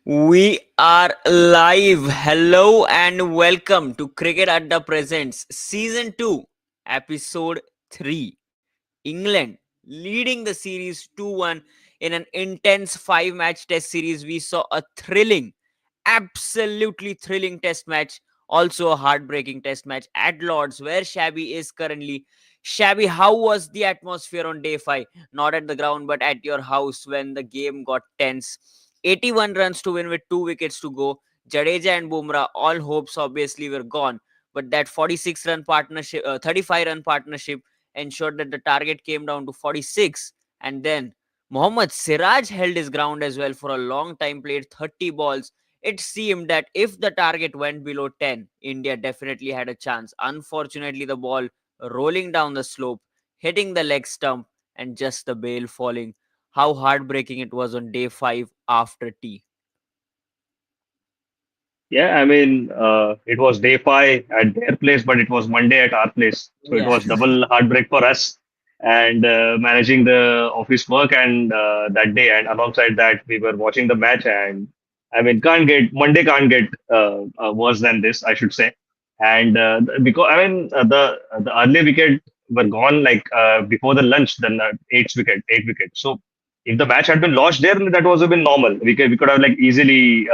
We are live. Hello and welcome to Cricket Adda Presents Season 2, Episode 3. England leading the series 2-1 in an intense 5-match test series. We saw a thrilling, absolutely thrilling test match, also a heartbreaking test match at Lords, where Shabby is currently. Shabby, how was the atmosphere on day 5? Not at the ground, but at your house when the game got tense. 81 runs to win with 2 wickets to go. Jadeja and Bumrah, all hopes obviously were gone. But that 46 run partnership, 35 run partnership ensured that the target came down to 46. And then Mohammad Siraj held his ground as well for a long time, played 30 balls. It seemed that if the target went below 10, India definitely had a chance. Unfortunately, the ball rolling down the slope, hitting the leg stump, and just the bail falling. How heartbreaking it was on day 5 after tea. Yeah, it was day 5 at their place, but it was Monday at our place. So it Yeah. was double heartbreak for us and managing the office work and that day. And alongside that, we were watching the match. And Monday can't get worse than this, I should say. And because, the early wicket were gone like before the lunch, then eighth wicket. So if the match had been lost there, that was have been normal. We could have like easily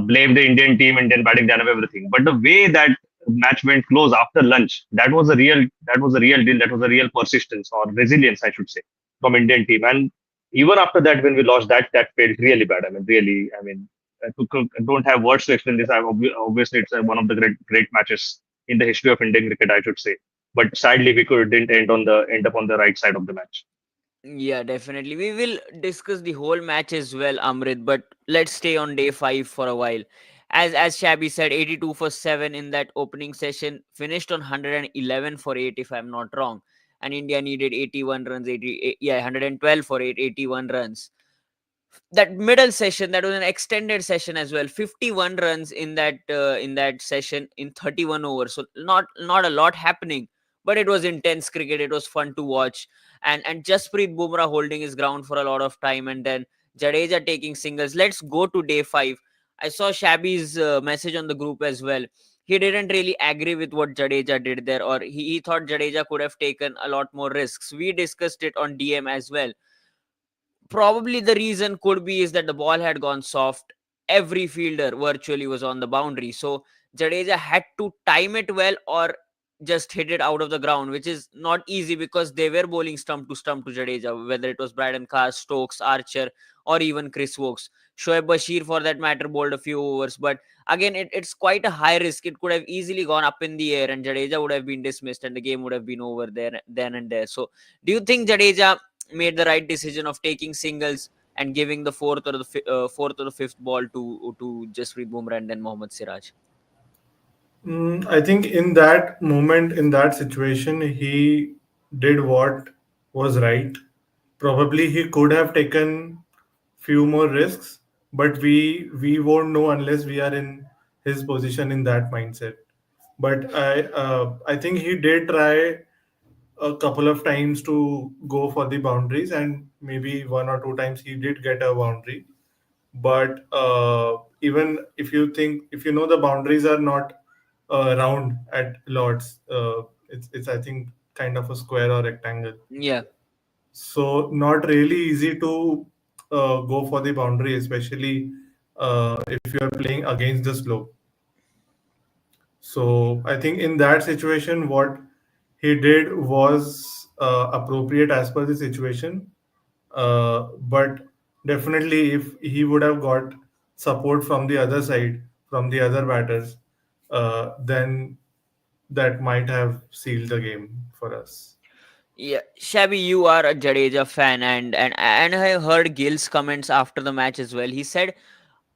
blame the Indian team, Indian batting done everything. But the way that match went close after lunch, that was a real deal. That was a real persistence or resilience, I should say, from Indian team. And even after that, when we lost that felt really bad. Really. I don't have words to explain this. Obviously, it's one of the great matches in the history of Indian cricket, I should say. But sadly, we couldn't end up on the right side of the match. Yeah, definitely. We will discuss the whole match as well, Amrit, but let's stay on day 5 for a while. As Shabby said, 82 for 7 in that opening session, finished on 111 for 8 if I'm not wrong. And India needed 81 runs, 112 for 8, 81 runs. That middle session, that was an extended session as well, 51 runs in that session in 31 overs, so not a lot happening, but it was intense cricket. It was fun to watch. And Jasprit Bumrah holding his ground for a lot of time, and then Jadeja taking singles. Let's go to day 5. I saw Shabby's message on the group as well. He didn't really agree with what Jadeja did there, or he thought Jadeja could have taken a lot more risks. We discussed it on DM as well. Probably the reason could be is that the ball had gone soft. Every fielder virtually was on the boundary. So Jadeja had to time it well or just hit it out of the ground, which is not easy because they were bowling stump to Jadeja, whether it was Braden Carr, Stokes, Archer, or even Chris Wokes. Shoaib Bashir, for that matter, bowled a few overs. But again, it's quite a high risk. It could have easily gone up in the air and Jadeja would have been dismissed and the game would have been over there, then and there. So do you think Jadeja made the right decision of taking singles and giving the fourth or the fifth ball to Jasprit Bumrah and then Mohammad Siraj? I think in that moment, in that situation, he did what was right. Probably he could have taken few more risks, but we won't know unless we are in his position in that mindset. But I think he did try a couple of times to go for the boundaries, and maybe one or two times he did get a boundary. But even if you know the boundaries are not round at Lords, it's I think kind of a square or rectangle, Yeah. so not really easy to go for the boundary, especially if you are playing against the slope. So I think in that situation, what he did was appropriate as per the situation. But definitely, if he would have got support from the other side, from the other batters, then that might have sealed the game for us. Yeah, Shabby, you are a Jadeja fan, and I heard Gill's comments after the match as well. He said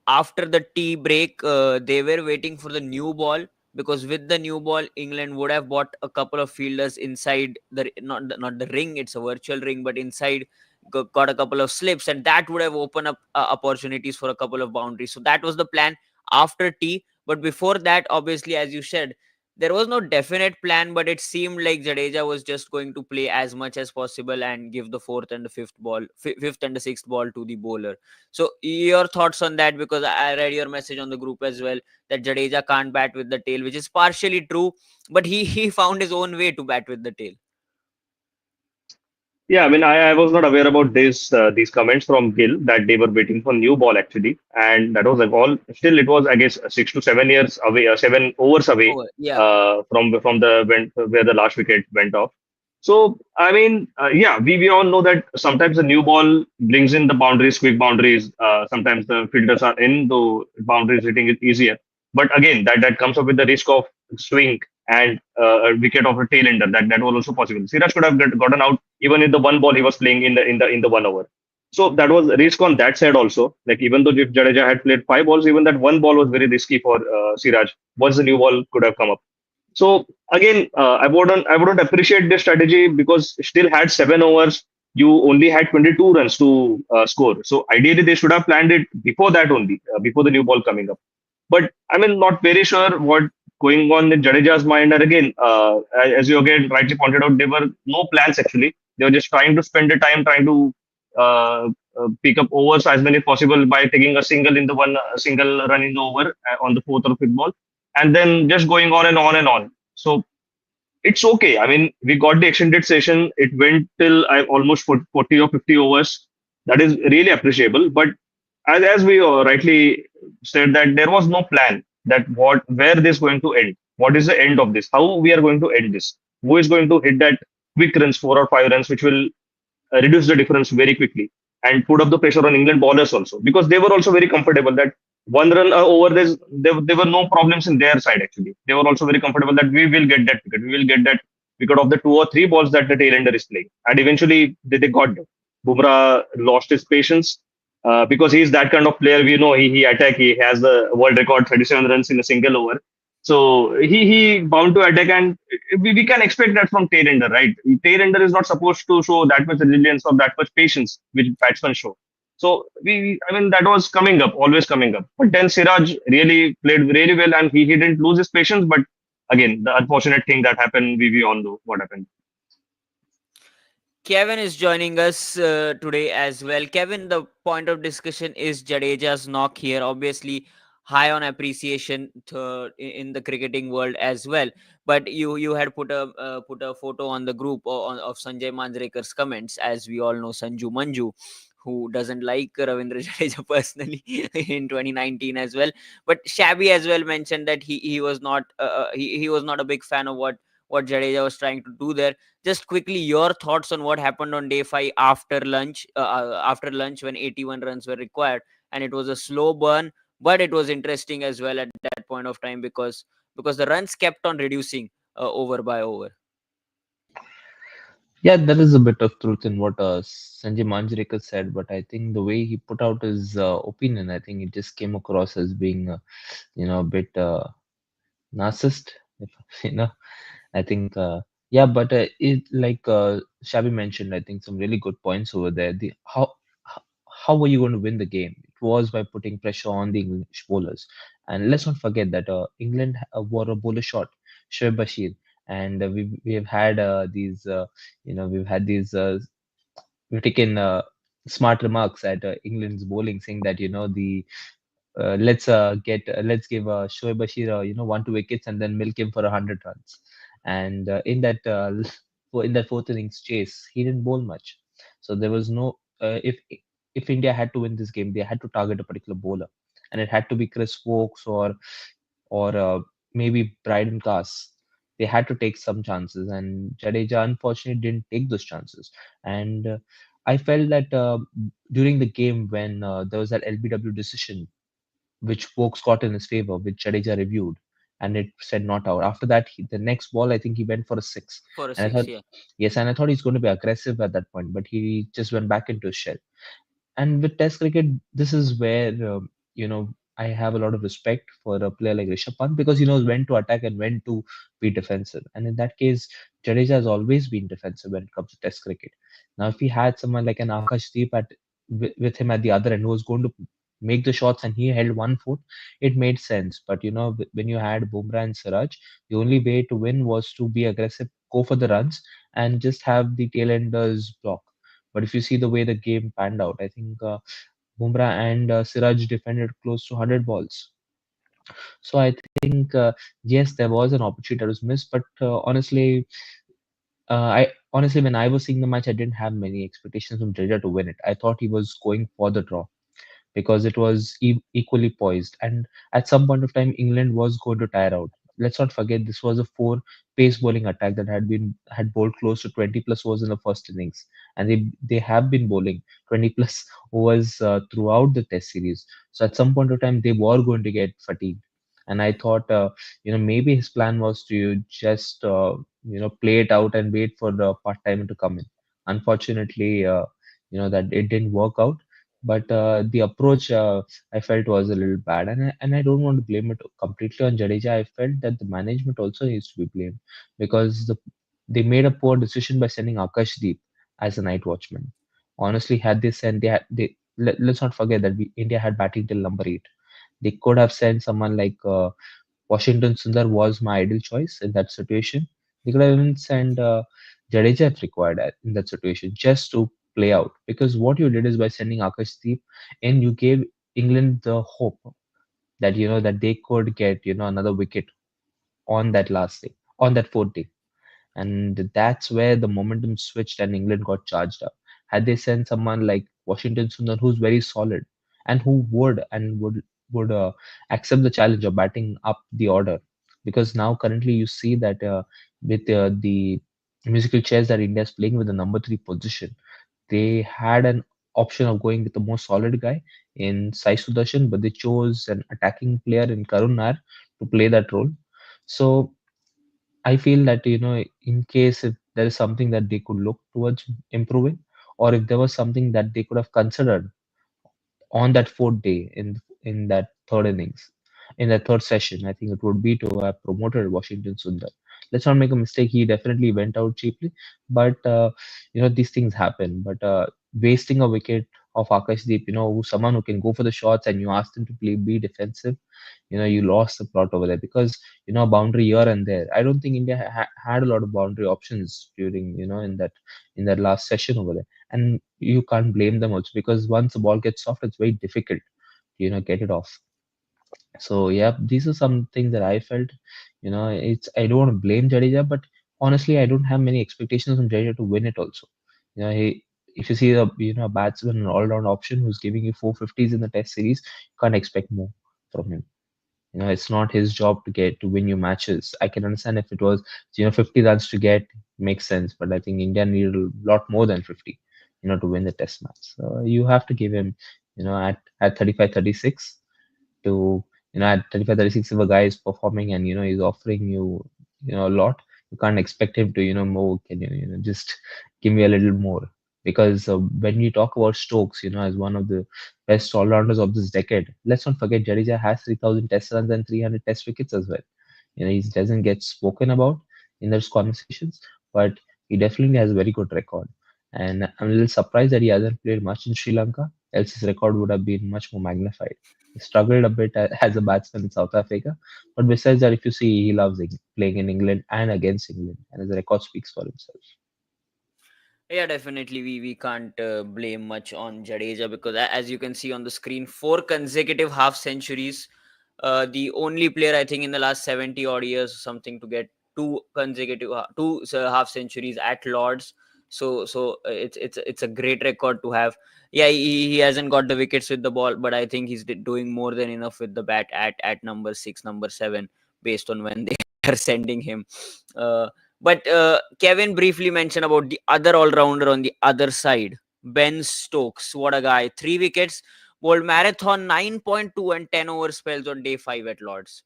after the tea break, they were waiting for the new ball because with the new ball, England would have bought a couple of fielders inside not the ring. It's a virtual ring, but inside got a couple of slips, and that would have opened up opportunities for a couple of boundaries. So that was the plan after tea. But before that, obviously, as you said, there was no definite plan, but it seemed like Jadeja was just going to play as much as possible and give the fourth and the fifth and the sixth ball to the bowler. So your thoughts on that? Because I read your message on the group as well, that Jadeja can't bat with the tail, which is partially true, but he found his own way to bat with the tail. Yeah, I mean, I was not aware about this these comments from Gill that they were waiting for new ball actually, and that was a ball. Still, it was I guess 6 to 7 years away, 7 overs away Oh yeah, from the where the last wicket went off. So I mean, yeah, we all know that sometimes the new ball brings in the boundaries, quick boundaries. Sometimes the fielders are in the boundaries, hitting it easier. But again, that comes up with the risk of swing and a wicket of a tail ender. That was also possible. Siraj could have gotten out even in the one ball he was playing in the 1 over. So that was a risk on that side also. Like even though if Jadeja had played 5 balls, even that one ball was very risky for Siraj. Once the new ball could have come up. So again, I wouldn't appreciate this strategy because still had 7 overs. You only had 22 runs to score. So ideally, they should have planned it before that only, before the new ball coming up. But I mean, not very sure what going on in Jadeja's mind. And again, as you again rightly pointed out, there were no plans actually. They were just trying to spend the time trying to pick up overs as many as possible by taking a single in the one single run in the over on the fourth or fifth ball, and then just going on and on and on. So it's okay. I mean, we got the extended session. It went till almost 40 or 50 overs. That is really appreciable. But as we rightly said, that there was no plan that where this going to end. What is the end of this? How we are going to end this? Who is going to hit that quick runs, 4 or 5 runs, which will reduce the difference very quickly and put up the pressure on England bowlers also because they were also very comfortable that one run over there were no problems in their side actually. They were also very comfortable that we will get that wicket. We will get that wicket of the 2 or 3 balls that the tailender is playing. And eventually they got them. Bumrah lost his patience because he's that kind of player. We know he attack. He has the world record 37 runs in a single over. So he bound to attack, and we can expect that from tailender, right? Tailender is not supposed to show that much resilience or that much patience which batsmen show. So I mean, that was coming up, always coming up. But then Siraj really played really well, and he didn't lose his patience. But again, the unfortunate thing that happened, we all know what happened. Kevin is joining us today as well. Kevin, the point of discussion is Jadeja's knock here. Obviously, high on appreciation in the cricketing world as well. But you had put a photo on the group of Sanjay Manjrekar's comments, as we all know Sanju Manju, who doesn't like Ravindra Jadeja personally in 2019 as well. But Shabby as well mentioned that he was not a big fan of what Jadeja was trying to do there. Just quickly, your thoughts on what happened on day 5 after lunch when 81 runs were required, and it was a slow burn, but it was interesting as well at that point of time because the runs kept on reducing over by over. Yeah, there is a bit of truth in what Sanjay Manjrekar said, but I think the way he put out his opinion, I think it just came across as being, a bit narcissist. If, you know, I think, yeah, but it like Shabby mentioned, I think some really good points over there. The h- how were you going to win the game? It was by putting pressure on the English bowlers, and let's not forget that England were a bowler short, Shoaib Bashir, and we have had we've had these we've taken smart remarks at England's bowling, saying that the let's give Shoaib Bashir 1-2 wickets and then milk him for 100 runs. And in that fourth innings chase, he didn't bowl much. So there was no if India had to win this game, they had to target a particular bowler, and it had to be Chris Wokes or maybe Bryden Cast. They had to take some chances, and Jadeja unfortunately didn't take those chances. And I felt that during the game when there was that LBW decision which Wokes got in his favor, which Jadeja reviewed, and it said not out. After that, the next ball, I think he went for a six, For a and I six, thought, yeah. yes, and I thought he's going to be aggressive at that point, but he just went back into his shell. And with Test cricket, this is where I have a lot of respect for a player like Rishabh Pant because he knows when to attack and when to be defensive. And in that case, Jadeja has always been defensive when it comes to Test cricket. Now, if he had someone like an Akashdeep with him at the other end who was going to make the shots and he held 1 foot, it made sense. But when you had Bumrah and Siraj, the only way to win was to be aggressive, go for the runs, and just have the tailenders block. But if you see the way the game panned out, I think Bumrah and Siraj defended close to 100 balls. So I think, yes, there was an opportunity that was missed, but I honestly, when I was seeing the match, I didn't have many expectations from Jadeja to win it. I thought he was going for the draw because it was equally poised. And at some point of time, England was going to tire out. Let's not forget this was a four pace bowling attack that had bowled close to 20 plus overs in the first innings, and they have been bowling 20 plus overs throughout the Test series. So at some point of time, they were going to get fatigued. And I thought, maybe his plan was to just play it out and wait for the part timer to come in. Unfortunately, that it didn't work out, but the approach I felt was a little bad, and I don't want to blame it completely on Jadeja. I felt that the management also needs to be blamed because they made a poor decision by sending Akashdeep as a night watchman. Honestly, had they sent let's not forget that India had batting till number 8. They could have sent someone like Washington Sundar was my ideal choice in that situation. They could have even sent Jadeja if required in that situation just to play out. Because what you did is by sending Akashdeep in, you gave England the hope that that they could get another wicket on that last day, on that fourth day, and that's where the momentum switched and England got charged up. Had they sent someone like Washington Sundar, who's very solid and who would accept the challenge of batting up the order, because now currently you see that with the musical chairs that India is playing with the number 3 position, they had an option of going with the more solid guy in Sai Sudarshan, but they chose an attacking player in Karun Nair to play that role. So I feel that in case if there is something that they could look towards improving, or if there was something that they could have considered on that fourth day in that third innings, in that third session, I think it would be to have promoted Washington Sundar. Let's not make a mistake. He definitely went out cheaply, but these things happen. But wasting a wicket of Akashdeep, who's someone who can go for the shots, and you asked him to be defensive, you lost the plot over there because boundary here and there. I don't think India had a lot of boundary options during in that last session over there, and you can't blame them also because once the ball gets soft, it's very difficult to get it off. So yeah, these are some things that I felt. It's I don't want to blame Jadeja, but honestly, I don't have many expectations from Jadeja to win it. Also, he if you see the a batsman, an all-round option who's giving you 450s in the Test series, you can't expect more from him. It's not his job to win you matches. I can understand if it was 50 runs to get, makes sense, but I think India needed a lot more than 50 to win the Test match. So you have to give him at 35, 36 to at 35, 36, if a guy is performing and he's offering you a lot, you can't expect him to more. Can just give me a little more? Because when you talk about Stokes, as one of the best all-rounders of this decade, let's not forget Jadeja has 3,000 Test runs and 300 Test wickets as well. He doesn't get spoken about in those conversations, but he definitely has a very good record. And I'm a little surprised that he hasn't played much in Sri Lanka, else his record would have been much more magnified. He struggled a bit as a batsman in South Africa, but besides that, if you see, he loves playing in England and against England, and his record speaks for himself. Yeah, definitely. We can't blame much on Jadeja because, as you can see on the screen, 4 consecutive half centuries. The only player I think in the last 70 odd years or something to get half centuries at Lords. So it's a great record to have. Yeah, he hasn't got the wickets with the ball, but I think he's doing more than enough with the bat at number 6, number 7, based on when they are sending him. Uh, but Kevin briefly mentioned about the other all rounder on the other side, Ben Stokes. What a guy! 3 wickets, bowled marathon 9.2 and 10 over spells on day 5 at Lords.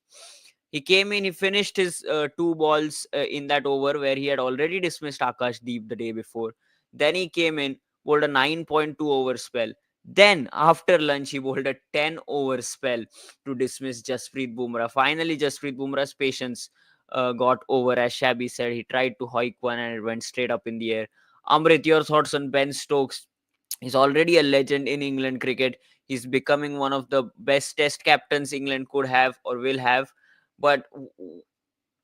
He came in, he finished his 2 balls in that over where he had already dismissed Akash Deep the day before. Then he came in, bowled a 9.2 over spell. Then, after lunch, he bowled a 10 over spell to dismiss Jasprit Bumrah. Finally, Jasprit Bumrah's patience got over. As Shabby said, he tried to hoik one and it went straight up in the air. Amrit, your thoughts on Ben Stokes? He's already a legend in England cricket. He's becoming one of the best test captains England could have or will have. But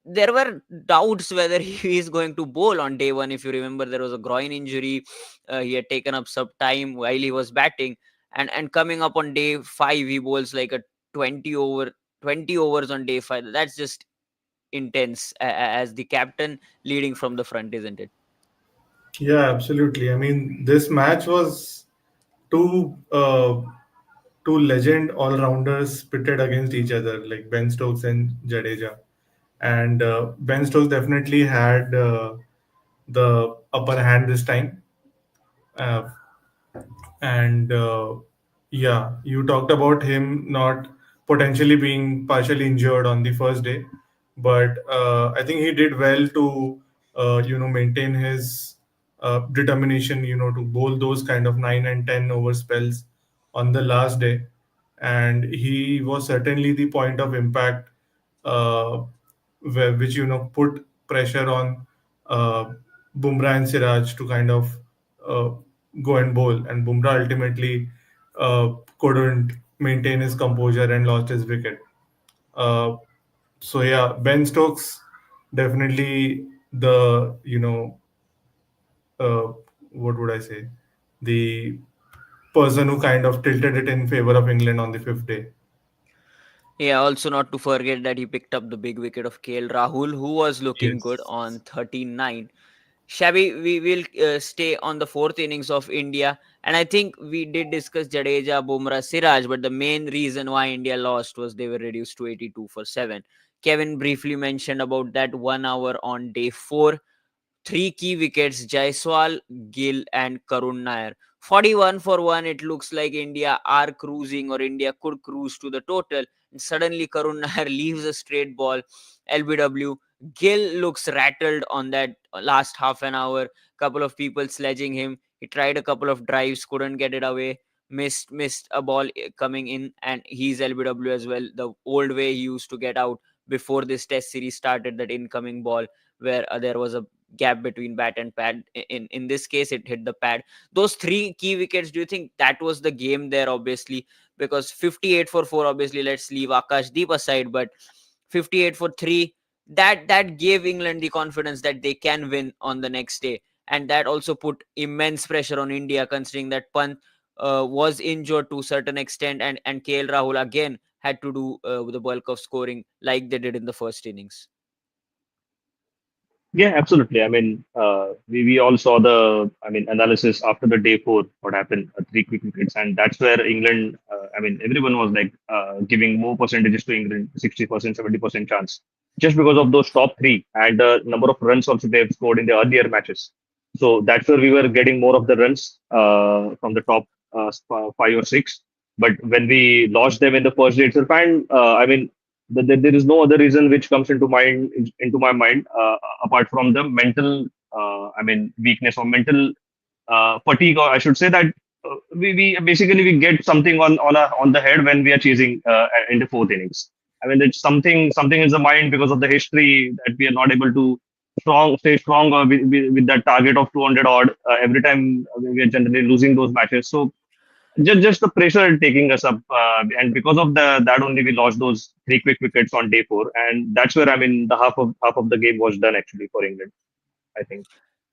there were doubts whether he is going to bowl on day one. If you remember, there was a groin injury. He had taken up some time while he was batting, and coming up on day five, he bowls like a 20 overs on day five. That's just intense as the captain leading from the front, isn't it? Yeah, absolutely. I mean, this match was two two legend all rounders pitted against each other, like Ben Stokes and Jadeja. And Ben Stokes definitely had the upper hand this time. Uh, and yeah, you talked about him not potentially being partially injured on the first day, but I think he did well to maintain his determination, to bowl those kind of 9 and 10 over spells on the last day, and he was certainly the point of impact, uh, which put pressure on uh, Bumrah and Siraj to kind of uh, go and bowl, and Bumrah ultimately couldn't maintain his composure and lost his wicket. Uh, so yeah, Ben Stokes definitely the uh, what would I say, the person who kind of tilted it in favor of England on the fifth day. Yeah, also not to forget that he picked up the big wicket of KL Rahul, who was looking good Yes. on 39. Shabby, we will stay on the fourth innings of India, and I think we did discuss Jadeja, Bumrah, Siraj, but the main reason why India lost was they were reduced to 82 for 7. Kevin briefly mentioned about that 1 hour on day 4. Three key wickets: Jaiswal, Gill, and Karun Nair. 41 for 1. It looks like India are cruising, or India could cruise to the total. And suddenly, Karun Nair leaves a straight ball. LBW. Gill looks rattled on that last half an hour. Couple of people sledging him. He tried a couple of drives, couldn't get it away. Missed a ball coming in, and he's LBW as well. The old way he used to get out before this test series started, that incoming ball where there was a gap between bat and pad. In this case, it hit the pad. Those three key wickets, do you think that was the game there? Obviously, because 58 for 4, obviously, let's leave Akash Deep aside, but 58 for 3, that gave England the confidence that they can win on the next day. And that also put immense pressure on India, considering that Pant was injured to a certain extent, and KL Rahul again had to do the bulk of scoring like they did in the first innings. Yeah, absolutely. I mean, we all saw the, I mean, analysis after the day four, what happened, three quick wickets, and that's where England, I mean, everyone was like giving more percentages to England, 60%, 70% chance, just because of those top three and the number of runs also they've scored in the earlier matches. So that's where we were getting more of the runs from the top five or six. But when we lost them in the first day itself, and I mean, there is no other reason which comes into my mind apart from the mental I mean weakness or mental fatigue, or I should say that we basically we get something on the head when we are chasing in the fourth innings. I mean, it's something is the mind because of the history that we are not able to stay strong with that target of 200 odd every time we are generally losing those matches. So just the pressure taking us up, and because of the that only we lost those three quick wickets on day four, and that's where I mean the half of the game was done actually for England, I think.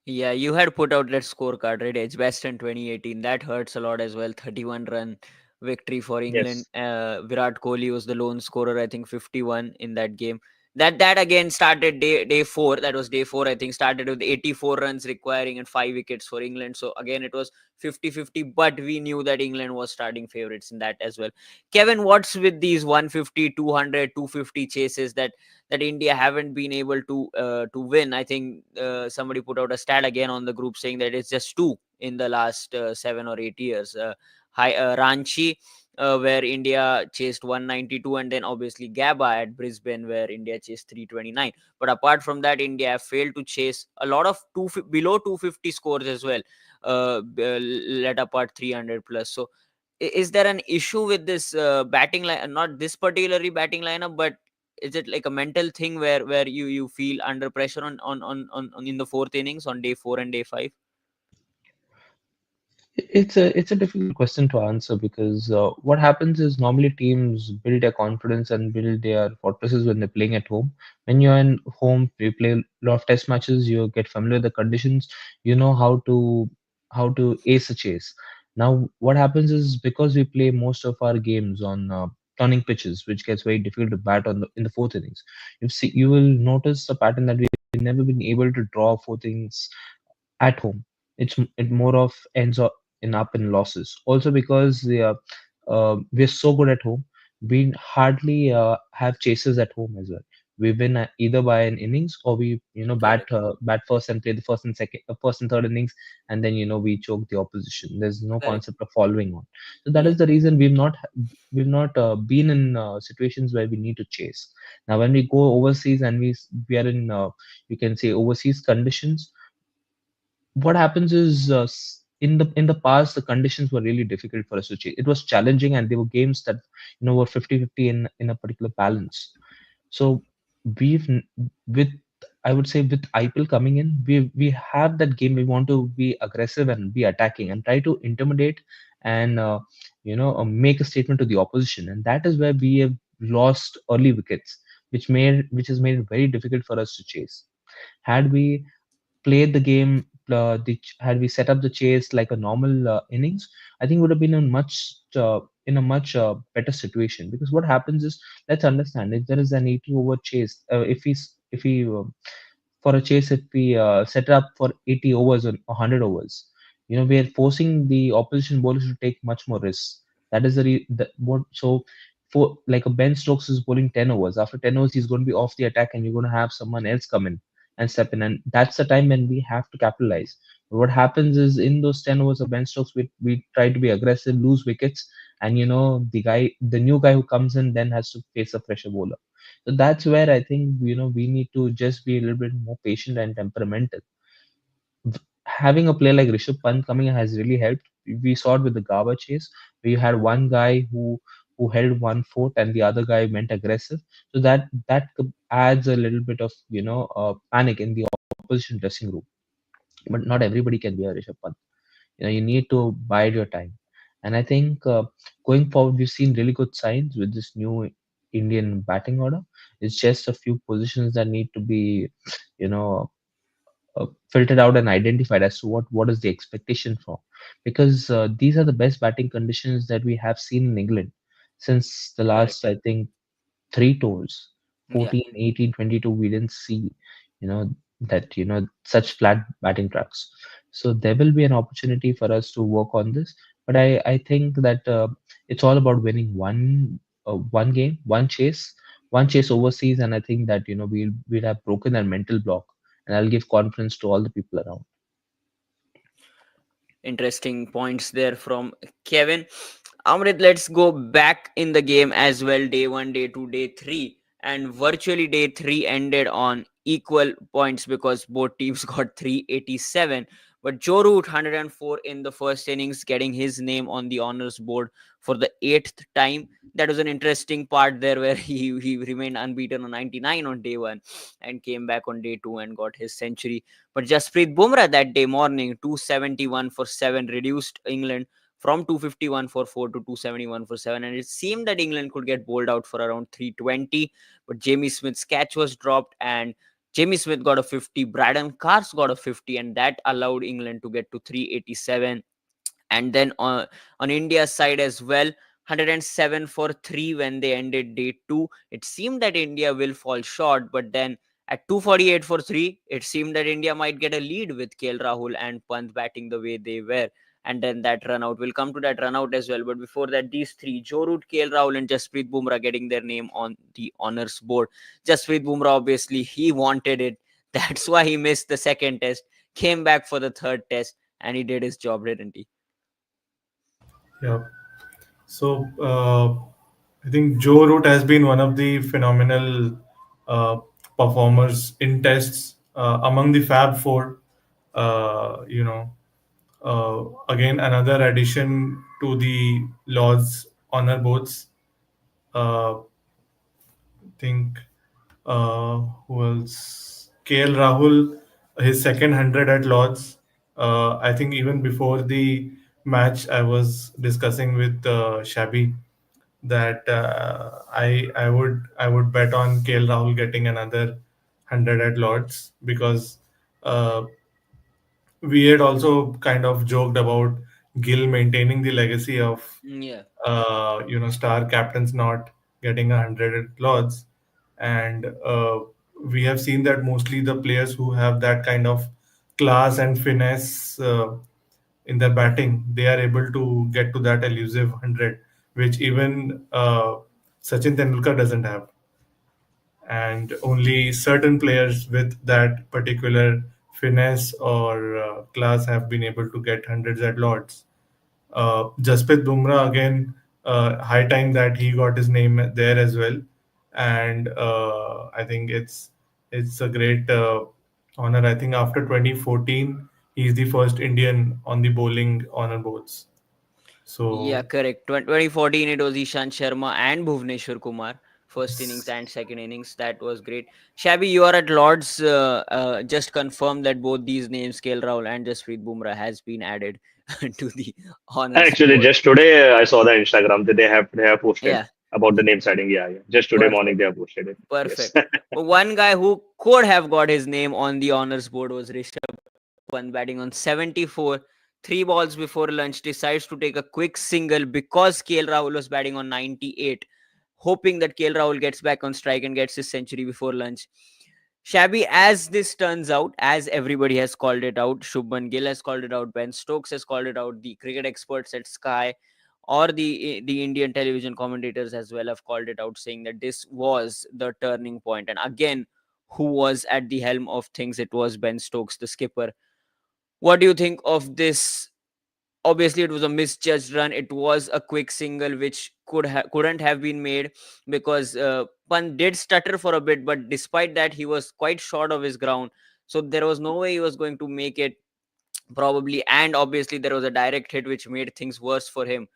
Yeah, you had put out that scorecard, right? Edge best in 2018. That hurts a lot as well. 31 run victory for England. Yes. Virat Kohli was the lone scorer, I think 51 in that game. That again started day 4. That was day 4, I think, started with 84 runs requiring and 5 wickets for England. So again, it was 50-50, but we knew that England was starting favorites in that as well. Kevin, what's with these 150, 200, 250 chases that India haven't been able to win? I think somebody put out a stat again on the group saying that it's just two in the last 7 or 8 years. Ranchi, where India chased 192, and then obviously Gabba at Brisbane, where India chased 329. But apart from that, India have failed to chase a lot of below 250 scores as well, let apart 300 plus. So is there an issue with this batting line? Not this particularly batting lineup, but is it like a mental thing where you feel under pressure on in the fourth innings on day 4 and day 5? It's a difficult question to answer because what happens is normally teams build their confidence and build their fortresses when they're playing at home. When you're in home, you play a lot of test matches, you get familiar with the conditions, you know how to ace a chase. Now, what happens is because we play most of our games on turning pitches, which gets very difficult to bat in the fourth innings. You will notice a pattern that we've never been able to draw fourth innings at home. It more of ends up in losses. Also because we're so good at home, we hardly have chases at home as well. We win either by an innings or we Correct. bat first and play the first and third innings, and then we choke the opposition. There's no Correct. concept of following on. So that Yeah. is the reason we've not been in situations where we need to chase. Now when we go overseas and we are in you can say overseas conditions, what happens is in the past the conditions were really difficult for us to change. It was challenging and there were games that were 50-50 in a particular balance. So we've with I would say with IPL coming in, we have that game. We want to be aggressive and be attacking and try to intimidate and make a statement to the opposition, and that is where we have lost early wickets, which has made it very difficult for us to chase. Had we played the game, had we set up the chase like a normal innings, I think would have been in a much better situation. Because what happens is, let's understand, if there is an 80 over chase, if we for a chase, if we set it up for 80 overs or 100 overs, we are forcing the opposition bowlers to take much more risks. That is what. So for like a Ben Stokes is bowling 10 overs. After 10 overs, he's going to be off the attack, and you're going to have someone else come in and step in, and that's the time when we have to capitalize. What happens is, in those 10 overs of Ben Stokes, we try to be aggressive, lose wickets, and the new guy who comes in then has to face a fresher bowler. So that's where I think we need to just be a little bit more patient and temperamental. Having a player like Rishabh Pant coming in has really helped. We saw it with the Gaba chase, where you had one guy who held one foot and the other guy went aggressive. So adds a little bit of panic in the opposition dressing room. But not everybody can be a Rishabh Pant. You need to bide your time. And I think going forward, we've seen really good signs with this new Indian batting order. It's just a few positions that need to be, you know, filtered out and identified as to what is the expectation for, because these are the best batting conditions that we have seen in England since the Correct. last, I think, three tours, Yeah. 14, 18, 22. We didn't see you know such flat batting tracks. So there will be an opportunity for us to work on this, but I think that it's all about winning one game, one chase overseas, and I think that we'll have broken that mental block, and I'll give confidence to all the people around. Interesting points there from Kevin. Amrit, let's go back in the game as well. Day one, day two, day three, and virtually day three ended on equal points because both teams got 387. But Joe Root 104 in the first innings, getting his name on the honors board for the eighth time. That was an interesting part there where he remained unbeaten on 99 on day one and came back on day two and got his century. But Jasprit Bumrah that day morning, 271 for 7, reduced England from 251 for 4 to 271 for 7. And it seemed that England could get bowled out for around 320. But Jamie Smith's catch was dropped and Jamie Smith got a 50. Braden Cars got a 50. And that allowed England to get to 387. And then on India's side as well, 107 for 3 when they ended day 2. It seemed that India will fall short, but then at 248 for 3, it seemed that India might get a lead with KL Rahul and Pant batting the way they were. And then that run out, we'll come to that run out as well. But before that, these three, Joe Root, KL Rahul and Jasprit Bumrah, getting their name on the honors board. Jasprit Bumrah, obviously he wanted it. That's why he missed the second test, came back for the third test, and he did his job, didn't he? Yeah. So I think Joe Root has been one of the phenomenal uh, performers in tests among the Fab Four. You know, again another addition to the Lord's honor boards. Think who else? KL Rahul, his second 100 at Lords. I think even before the match, I was discussing with Shabby that I would bet on KL Rahul getting another 100 at Lords, because uh, we had also kind of joked about Gill maintaining the legacy of Yeah. star captains not getting 100 at Lords, and we have seen that mostly the players who have that kind of class and finesse in their batting, they are able to get to that elusive 100, which even Sachin Tendulkar doesn't have, and only certain players with that particular finesse or class have been able to get hundreds at Lords. Jasprit Bumrah again, high time that he got his name there as well, and I think it's a great honor. I think after 2014, he's the first Indian on the bowling honor boards. Yeah, So correct. 2014, it was Ishant Sharma and Bhuvneshwar Kumar, first innings and second innings. That was great. Shabby, you are at Lords. Just confirm that both these names, KL Rahul and Jasprit Bumrah, has been added to the honors Actually, board. just today I saw the Instagram that they have posted Yeah, about the name signing. Yeah, yeah. Just today morning perfect. they have posted it. Yes. Perfect. But one guy who could have got his name on the honors board was Rishabh Pant, batting on 74. Three balls before lunch, decides to take a quick single because KL Rahul was batting on 98, hoping that KL Rahul gets back on strike and gets his century before lunch. Shabby, as this turns out, as everybody has called it out, Shubman Gill has called it out, Ben Stokes has called it out, the cricket experts at Sky or the Indian television commentators as well have called it out, saying that this was the turning point. And again, who was at the helm of things? It was Ben Stokes, the skipper. What do you think of this? Obviously, it was a misjudged run. It was a quick single which couldn't have been made because Pant did stutter for a bit, but despite that, he was quite short of his ground. So there was no way he was going to make it, probably. And obviously, there was a direct hit which made things worse for him.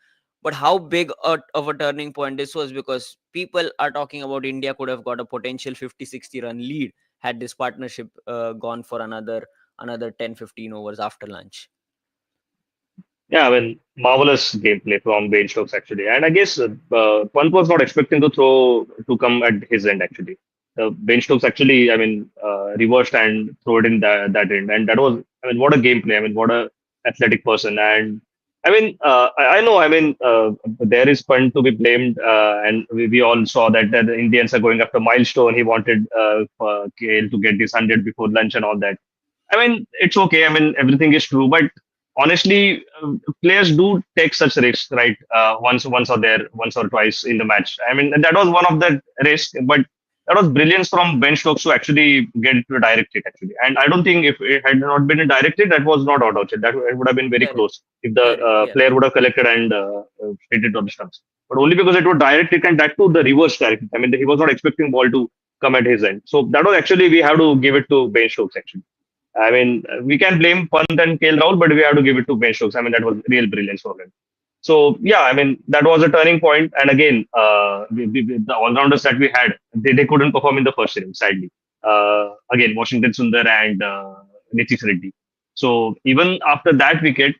But how big of a turning point this was, because people are talking about India could have got a potential 50-60 run lead had this partnership gone for another 10-15 overs after lunch. Yeah, I mean, marvelous gameplay from Ben Stokes actually, and I guess Pant was not expecting to come at his end actually. Ben Stokes actually, I mean, reversed and threw it in that end, and that was, I mean, what a gameplay! I mean, what a athletic person, and I mean, I know, I mean, there is Pant to be blamed, and we all saw that the Indians are going after milestone. He wanted KL to get this 100 before lunch and all that. I mean, it's okay. I mean, everything is true, but honestly, players do take such risks, right? Once or twice in the match. I mean, that was one of the risks, but that was brilliance from Ben Stokes to actually get to a direct hit, actually. And I don't think if it had not been a direct hit, that was not out of it. That it would have been very Correct. close if the Correct. Yeah. player would have collected and hit it on the stumps. But only because it was direct hit and that too the reverse direct hit. I mean, he was not expecting ball to come at his end. So that was actually we have to give it to Ben Stokes actually. I mean, we can blame Pant and KL Rahul, but we have to give it to Ben Stokes. I mean, that was real brilliance for him. So yeah, I mean, that was a turning point. And again, the all-rounders that we had, they couldn't perform in the first inning, sadly. Again, Washington Sundar and Nitish Reddy. So even after that wicket,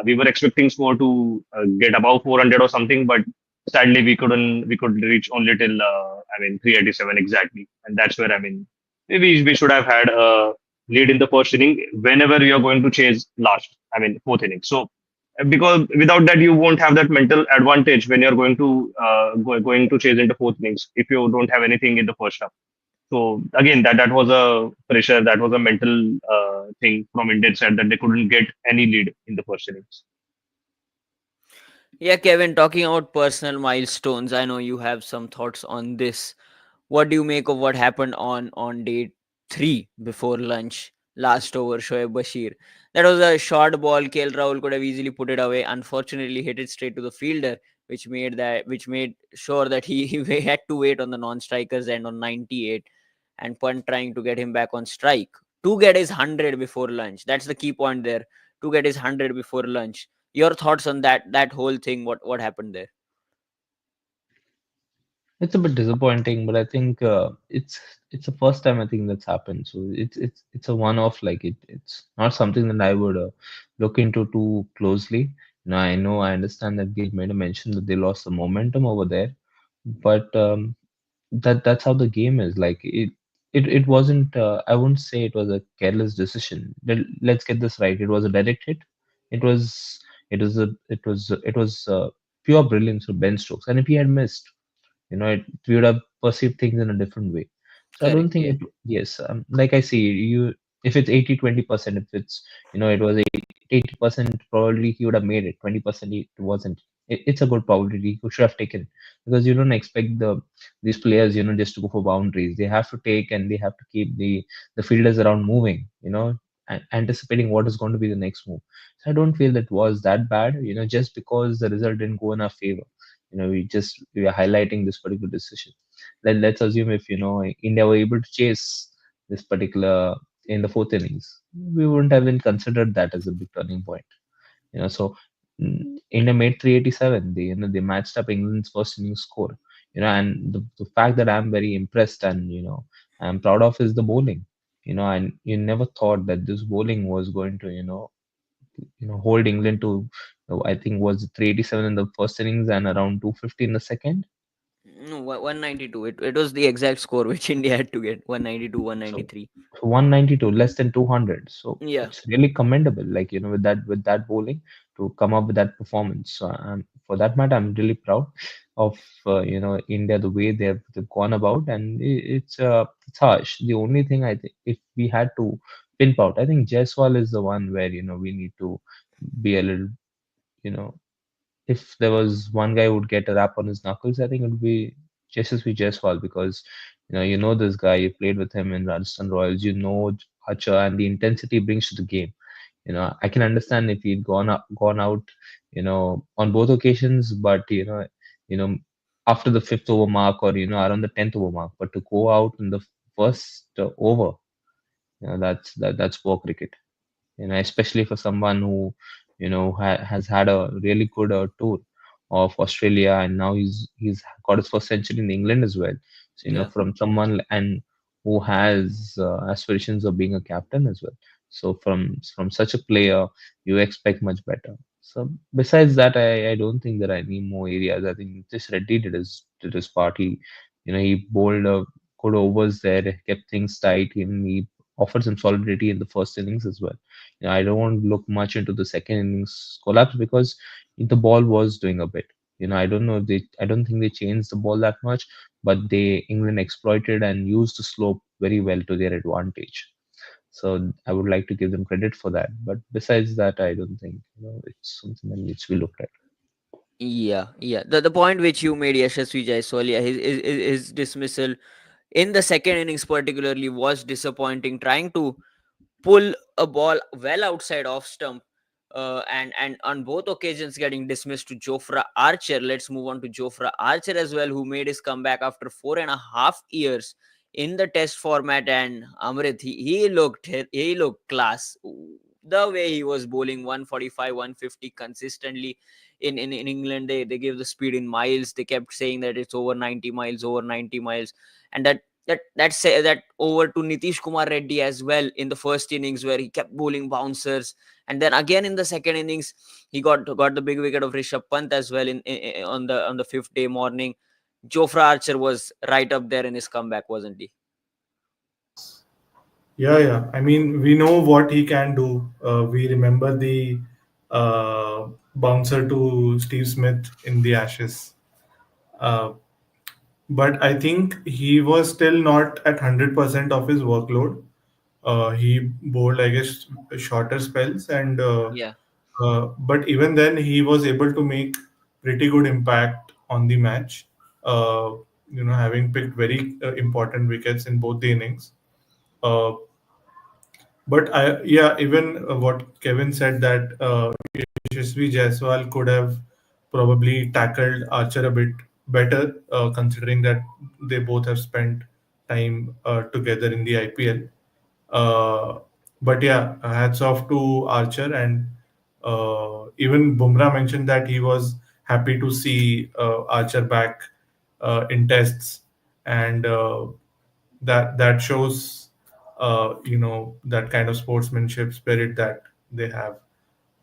we were expecting score to get above 400 or something, but sadly we could reach only till I mean 387 exactly, and that's where I mean maybe we should have had a lead in the first inning whenever you are going to chase last. I mean fourth inning. So because without that you won't have that mental advantage when you're going to going to chase into fourth innings if you don't have anything in the first half. So again, that was a pressure, that was a mental thing from Indian side that they couldn't get any lead in the first innings. Yeah, Kevin, talking about personal milestones, I know you have some thoughts on this. What do you make of what happened on day three before lunch? Last over, Shoaib Bashir. That was a short ball. KL Rahul could have easily put it away. Unfortunately, hit it straight to the fielder, which made sure that he had to wait on the non-strikers end on 98, and Pant trying to get him back on strike to get his 100 before lunch. That's the key point there. To get his 100 before lunch. Your thoughts on that whole thing? What happened there? It's a bit disappointing, but I think it's the first time I think that's happened. So it's a one-off. Like it's not something that I would look into too closely. Now I know, I understand that Gill made a mention that they lost the momentum over there, but that's how the game is. Like it wasn't. I wouldn't say it was a careless decision. Let's get this right. It was a direct hit. It was. It was pure brilliance for Ben Stokes. And if he had missed, we would have perceived things in a different way. So I don't Correct. think Yeah. it. Yes, like I see you. If it's 80-20%, if it's it was 80%, probably he would have made it. 20% it wasn't. It's a good probability he should have taken, because you don't expect these players just to go for boundaries. They have to take, and they have to keep the fielders around moving. Anticipating what is going to be the next move. So I don't feel that was that bad. Just because the result didn't go in our favor. We are highlighting this particular decision. Let's assume if India were able to chase this particular in the fourth innings, we wouldn't have been considered that as a big turning point. So India made 387. They matched up England's first innings score. And the fact that I'm very impressed and I'm proud of is the bowling. And you never thought that this bowling was going to hold England to, I think was 387 in the first innings and around 250 in the second. No, 192. It was the exact score which India had to get. 192, So 193. 192, less than 200. So Yeah. it's really commendable. Like with that bowling to come up with that performance. So for that matter, I'm really proud of India, the way they've gone about, and it's harsh. The only thing I think, if we had to pinpoint, I think Jaiswal is the one where we need to be a little, you know if there was one guy who would get a rap on his knuckles, I think it would be Yashasvi Jaiswal, because this guy. You played with him in Rajasthan Royals. Hacha and the intensity he brings to the game. I can understand if he'd gone out, on both occasions, but you know, after the fifth over mark, or around the 10th over mark, but to go out in the first over, that's poor cricket. Especially for someone who has had a really good tour of Australia, and now he's got his first century in England as well. So Yeah. from someone and who has aspirations of being a captain as well. So from such a player, you expect much better. So besides that, I don't think there are any more areas. I think this Reddy did his part. He bowled good overs there, kept things tight. He offered some solidity in the first innings as well. I don't want to look much into the second innings collapse, because the ball was doing a bit. I don't know. I don't think they changed the ball that much, but England exploited and used the slope very well to their advantage. So I would like to give them credit for that. But besides that, I don't think it's something that needs to be looked at. Yeah. Yeah. The point which you made, Yashasvi Jaiswal, yeah, his dismissal in the second innings particularly was disappointing. Trying to pull a ball well outside off stump, and on both occasions getting dismissed to Jofra Archer. Let's move on to Jofra Archer as well, who made his comeback after 4.5 years in the test format. And Amrit, he looked class. The way he was bowling 145, 150 consistently in England. They gave the speed in miles. They kept saying that it's over 90 miles, over 90 miles. And that over to Nitish Kumar Reddy as well in the first innings, where he kept bowling bouncers. And then again in the second innings, he got the big wicket of Rishabh Pant as well on the fifth day morning. Jofra Archer was right up there in his comeback, wasn't he? Yeah, yeah. I mean, we know what he can do. We remember the bouncer to Steve Smith in the Ashes. Uh, but I think he was still not at 100% of his workload. He bowled, I guess, shorter spells, and Yeah. but even then, he was able to make pretty good impact on the match. Uh, having picked very important wickets in both the innings. Uh, but yeah, even what Kevin said, that Yashasvi Jaiswal could have probably tackled Archer a bit better, considering that they both have spent time together in the IPL. Uh, but yeah, hats off to Archer, and even Bumrah mentioned that he was happy to see Archer back in tests, and that shows that kind of sportsmanship spirit that they have.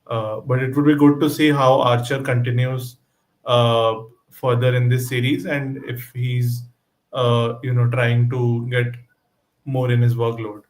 But it would be good to see how Archer continues uh, further in this series, and if he's trying to get more in his workload.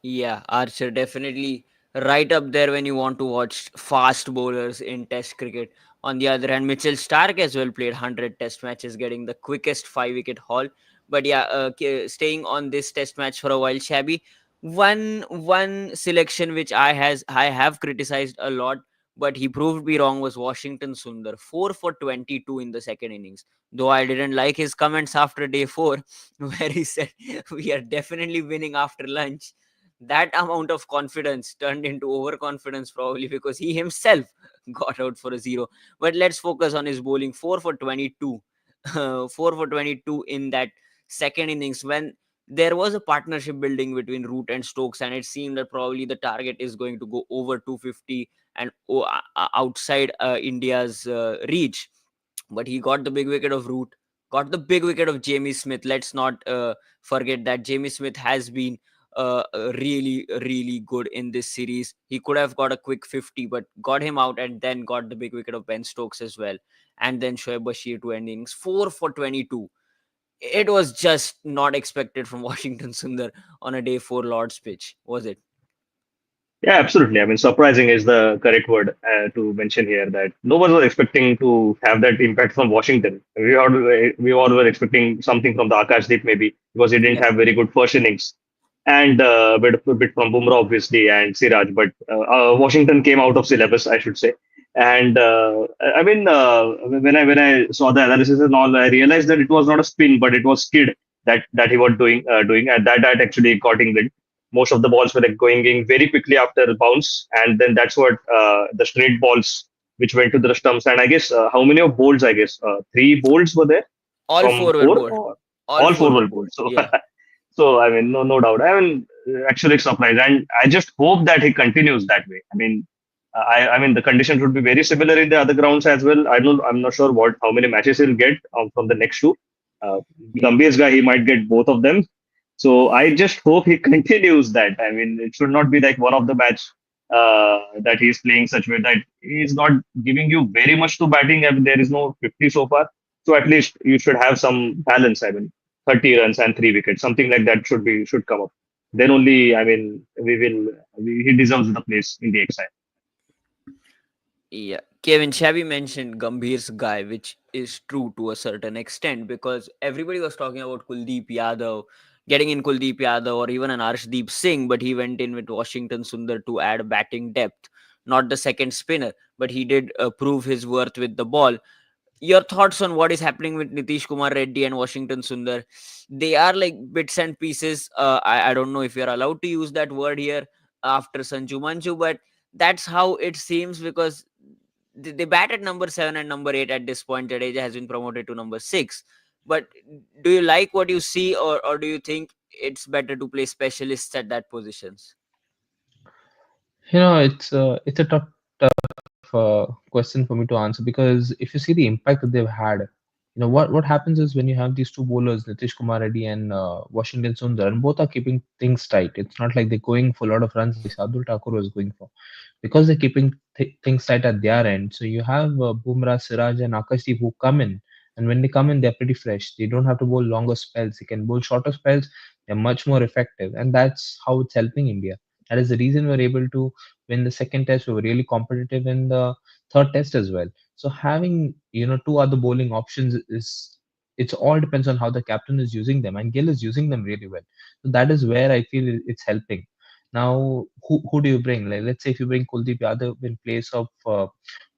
Yeah, Archer definitely right up there when you want to watch fast bowlers in Test cricket. On the other hand, Mitchell Stark as well played 100 Test matches, getting the quickest 5 wicket haul. But yeah, staying on this Test match for a while, Shabby. One selection which I have criticized a lot, but he proved me wrong, was Washington Sundar, 4 for 22 in the second innings. Though I didn't like his comments after day four, where he said we are definitely winning after lunch. That amount of confidence turned into overconfidence, probably because he himself got out for a zero. But let's focus on his bowling. 4 for 22. 4 for 22 in that second innings, when there was a partnership building between Root and Stokes, and it seemed that probably the target is going to go over 250 and outside India's reach. But he got the big wicket of Root, got the big wicket of Jamie Smith. Let's not forget that Jamie Smith has been really, really good in this series. He could have got a quick 50, but got him out and then got the big wicket of Ben Stokes as well. And then Shoaib Bashir to innings, 4 for 22. It was just not expected from Washington Sundar on a day 4 Lord's pitch, was it? Yeah, absolutely. I mean, surprising is the correct word to mention here. That no one was expecting to have that impact from Washington. We all were expecting something from the Akashdeep maybe because he didn't Yeah. have very good first innings, and a bit from Bumrah obviously and Siraj. But Washington came out of syllabus, I should say. And I mean, when I saw the analysis and all, I realized that it was not a spin, but it was skid that he was doing, and that actually got England. Most of the balls were like going in very quickly after the bounce, and then that's what the straight balls which went to the stumps. And I guess how many of bowls? I guess three bowls were there All from four were four, bowled. or All all four four were were bowled. bowled. So, Yeah. so I mean, no doubt. I mean, actually surprised, and I just hope that he continues that way. I mean, I mean, the conditions would be very similar in the other grounds as well. I'm not sure how many matches he'll get from the next two. Uh, Gambhir's guy, he might get both of them. So I just hope he continues that. I mean, it should not be like one of the match that he's playing such way that he's not giving you very much to batting. I mean, there is no 50 so far. So at least you should have some balance. I mean, 30 runs and 3 wickets, something like that should come up. Then only, I mean, he deserves the place in the exile. Yeah, Kevin Shabby mentioned Gambhir's guy, which is true to a certain extent because everybody was talking about Kuldeep Yadav, getting in Kuldeep Yadav or even an Arshdeep Singh, but he went in with Washington Sundar to add batting depth, not the second spinner, but he did prove his worth with the ball. Your thoughts on what is happening with Nitish Kumar Reddy and Washington Sundar? They are like bits and pieces. I don't know if you're allowed to use that word here after Sanju Manju, but that's how it seems because they bat at number 7 and number 8 at this point. Jadeja has been promoted to number 6. But do you like what you see, or do you think it's better to play specialists at that positions? It's a tough question for me to answer because if you see the impact that they've had, what happens is when you have these two bowlers, Nitish Kumar Reddy and Washington Sundar, and both are keeping things tight. It's not like they're going for a lot of runs like Sadul Thakur was going for, because they're keeping things tight at their end. So you have Bumrah, Siraj, and Akashdeep who come in, and when they come in, they're pretty fresh. They don't have to bowl longer spells. They can bowl shorter spells. They're much more effective, and that's how it's helping India. That is the reason we're able to win the second test. We were really competitive in the third test as well. So having two other bowling options is, it's all depends on how the captain is using them, and Gill is using them really well. So that is where I feel it's helping. Now, who do you bring? Like, let's say if you bring Kuldeep Yadav in place of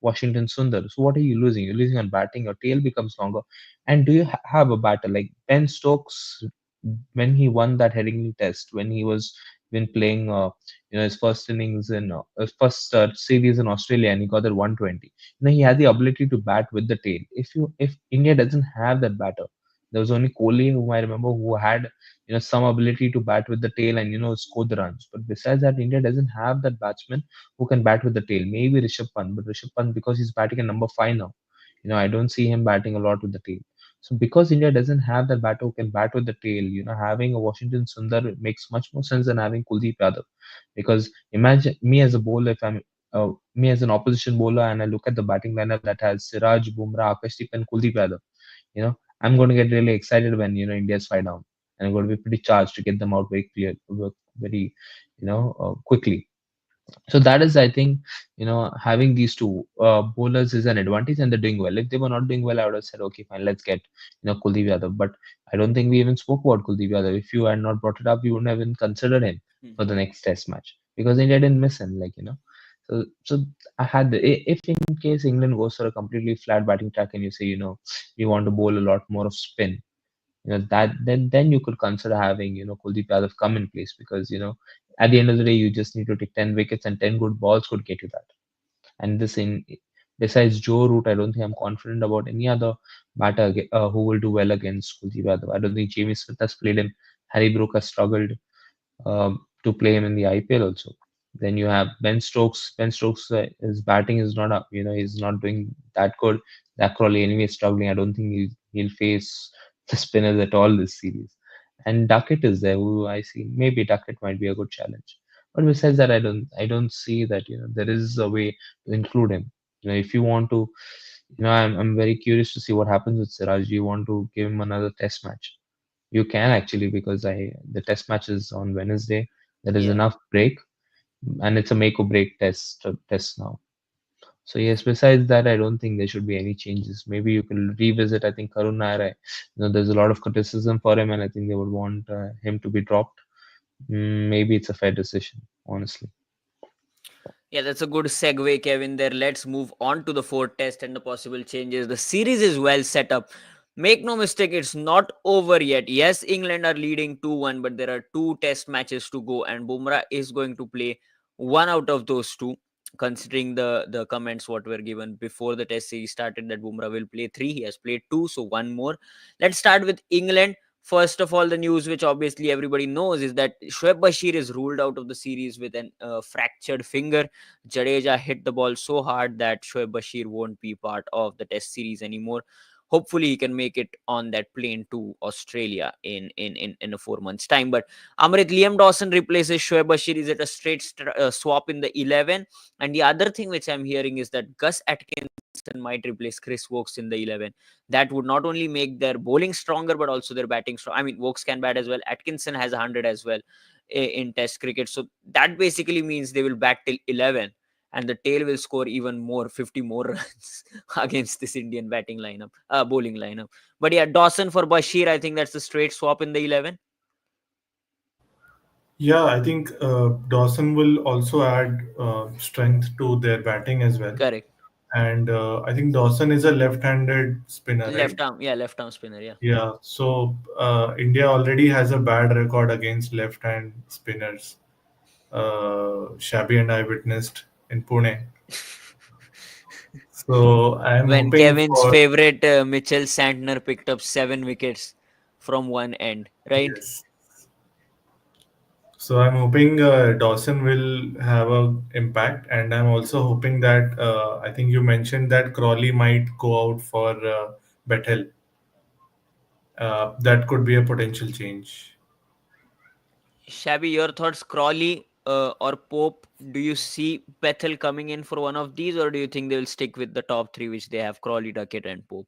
Washington Sundar, so what are you losing? You're losing on batting. Your tail becomes longer. And do you have a batter like Ben Stokes when he won that Headingley Test, when he was been playing his first innings in his first series in Australia, and he got that 120. He had the ability to bat with the tail. If India doesn't have that batter, there was only Kohli whom I remember who had some ability to bat with the tail and score the runs. But besides that, India doesn't have that batsman who can bat with the tail. Maybe Rishabh Pant, but Rishabh Pant, because he's batting at number 5 now, I don't see him batting a lot with the tail. So because India doesn't have that batter who can bat with the tail, having a Washington Sundar makes much more sense than having Kuldeep Yadav. Because imagine me as a bowler, if I'm me as an opposition bowler, and I look at the batting lineup that has Siraj, Bumrah, Akashdeep, and Kuldeep Yadav. I'm going to get really excited when India's 5 down, and I'm going to be pretty charged to get them out very clear, very quickly. So that is, I think, having these two bowlers is an advantage, and they're doing well. If they were not doing well, I would have said, okay, fine, let's get Kuldeep Yadav. But I don't think we even spoke about Kuldeep Yadav. If you had not brought it up, you wouldn't have even considered him for the next Test match because India didn't miss him, So I had if in case England goes for a completely flat batting track and you say, we want to bowl a lot more of spin, that then you could consider having Kuldeep Yadav come in place because at the end of the day you just need to take 10 wickets and 10 good balls could get you that. And this in besides Joe Root, I don't think I'm confident about any other batter who will do well against Kuldeep Yadav. I don't think Jamie Smith has played him. Harry Brook has struggled to play him in the IPL also. Then you have Ben Stokes. Ben Stokes, his batting is not up. He's not doing that good. Zach Crawley anyway is struggling. I don't think he'll face the spinners at all this series. And Duckett is there, who I see maybe Duckett might be a good challenge. But besides that, I don't see that there is a way to include him. If you want to, I'm very curious to see what happens with Siraj. Do you want to give him another Test match? You can actually because the Test match is on Wednesday. There is Yeah. enough break, and it's a make or break test now. So yes, besides that, I don't think there should be any changes. Maybe you can revisit. I think Karun Nair. There's a lot of criticism for him, and I think they would want him to be dropped. Maybe it's a fair decision, honestly. Yeah, that's a good segue, Kevin. There, let's move on to the fourth test and the possible changes. The series is well set up. Make no mistake, it's not over yet. Yes, England are leading 2-1, but there are two test matches to go, and Bumrah is going to play one out of those two. Considering the comments what were given before the test series started that Bumrah will play three, he has played two, so one more. Let's start with England. First of all, the news which obviously everybody knows is that Shoaib Bashir is ruled out of the series with an fractured finger. Jadeja hit the ball so hard that Shoaib Bashir won't be part of the test series anymore. Hopefully he can make it on that plane to Australia in a 4 months time. But Amrit, Liam Dawson replaces Shoaib Bashir. Is it a straight swap in the 11? And the other thing which I'm hearing is that Gus Atkinson might replace Chris Wokes in the 11. That would not only make their bowling stronger but also their batting strong. I mean, Wokes can bat as well. Atkinson has 100 as well in Test cricket. So that basically means they will bat till 11, and the tail will score even more, 50 more runs against this Indian batting lineup, bowling lineup. But yeah, Dawson for Bashir, I think that's a straight swap in the 11. Yeah, I think Dawson will also add strength to their batting as well. Correct. And I think Dawson is a left-handed spinner, right? Left arm, yeah, left arm spinner, yeah. Yeah, so India already has a bad record against left-hand spinners. Shabby and I witnessed in Pune. So I'm When hoping Kevin's for favorite Mitchell Santner picked up 7 wickets from one end, right? yes. So I'm hoping Dawson will have a impact, and I'm also hoping that I think you mentioned that Crawley might go out for Bethel. That could be a potential change. Shabby, your thoughts, Crawley or Pope? Do you see Bethel coming in for one of these, or do you think they will stick with the top three, which they have Crawley, Duckett, and Pope?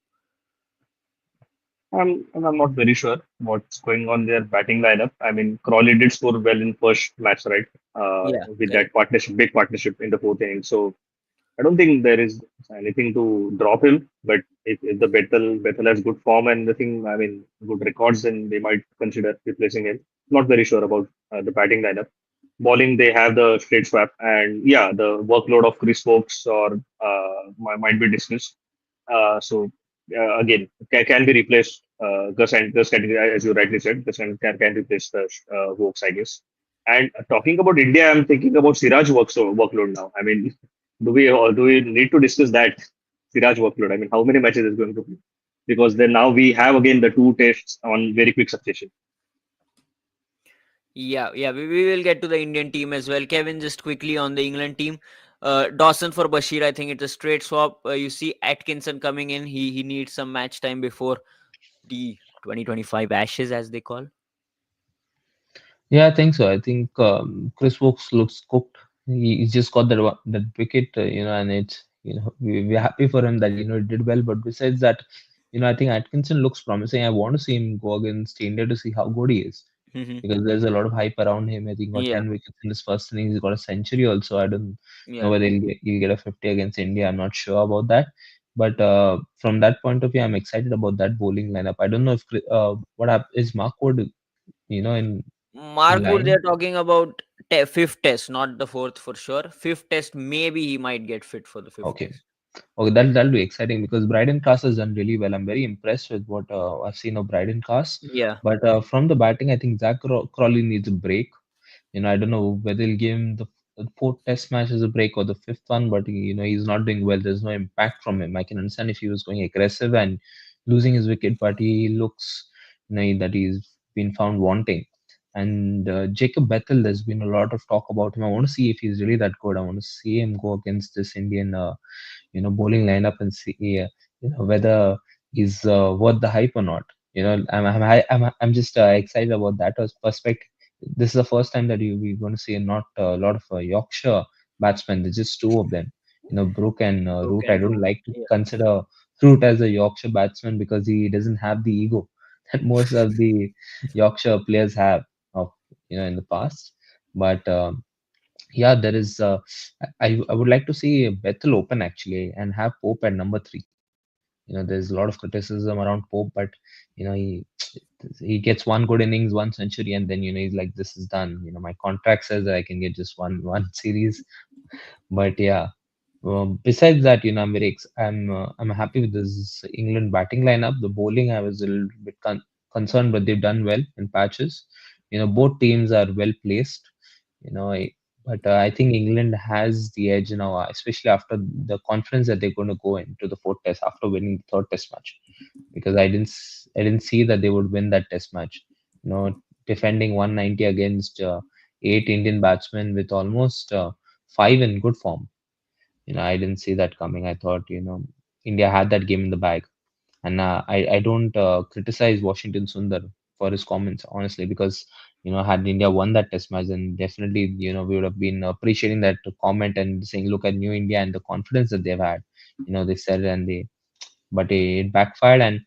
I'm not very sure what's going on their batting lineup. I mean, Crawley did score well in first match, right? Yeah, With correct. that partnership, big partnership in the fourth inning. So I don't think there is anything to drop him. But if the Bethel has good form and the thing, I mean, good records, then they might consider replacing him. Not very sure about the batting lineup. Bowling, they have the straight swap, and yeah, the workload of Chris Stokes or might be dismissed. So again, can be replaced. Gus can, as you rightly said, Gus can replace the Wokes, I guess. And talking about India, I'm thinking about Siraj workload now. I mean, do we need to discuss that Siraj workload? I mean, how many matches is going to be? Because then now we have again the two tests on very quick succession. Yeah, yeah, we will get to the Indian team as well. Kevin, just quickly on the England team. Dawson for Bashir, I think it's a straight swap. You see Atkinson coming in. He needs some match time before the 2025 Ashes, as they call. Yeah, I think so. I think Chris Wokes looks cooked. He's just got that wicket, and it's we're happy for him that he did well. But besides that, I think Atkinson looks promising. I want to see him go against India to see how good he is Hmm. because there's a lot of hype around him. I think he got Yeah, 10 wickets in his first innings. He's got a century also. I don't know yeah. whether he'll get a 50 against India. I'm not sure about that. But from that point of view, I'm excited about that bowling lineup. I don't know if is Mark Wood, in Mark Wood, line. they're talking about fifth test, not the fourth for sure. Fifth test, maybe he might get fit for the fifth Okay. test. Okay, that'll be exciting because Bryden Cast has done really well. I'm very impressed with what I've seen of Bryden Cast. Yeah. But from the batting, I think Zach Crawley needs a break. I don't know whether he'll give him the fourth test match as a break or the fifth one, but he's not doing well. There's no impact from him. I can understand if he was going aggressive and losing his wicket, but he looks that he's been found wanting. And Jacob Bethel, there's been a lot of talk about him. I want to see if he's really that good. I want to see him go against this Indian bowling lineup and see whether he's worth the hype or not. I'm just excited about that perspective. This is the first time that we're going to see not a lot of Yorkshire batsmen. There's just two of them. Brook and Brook Root. I and don't Root. like to Yeah. consider Root as a Yorkshire batsman because he doesn't have the ego that most of the Yorkshire players have of in the past. But yeah, there is. I would like to see Bethel open actually and have Pope at number three. There's a lot of criticism around Pope, but he gets one good innings, one century, and then he's like, "This is done." My contract says that I can get just one series, but yeah. Besides that, I'm happy with this England batting lineup. The bowling, I was a little bit concerned, but they've done well in patches. Both teams are well placed. You know, I, but I think England has the edge now, especially after the confidence that they're going to go into the fourth test after winning the third test match. Because I didn't see that they would win that test match. Defending 190 against eight Indian batsmen with almost five in good form. I didn't see that coming. I thought, India had that game in the bag. And I don't criticize Washington Sundar for his comments, honestly, because, had India won that test match, then definitely, we would have been appreciating that comment and saying, look at New India and the confidence that they've had. They said but it backfired. And,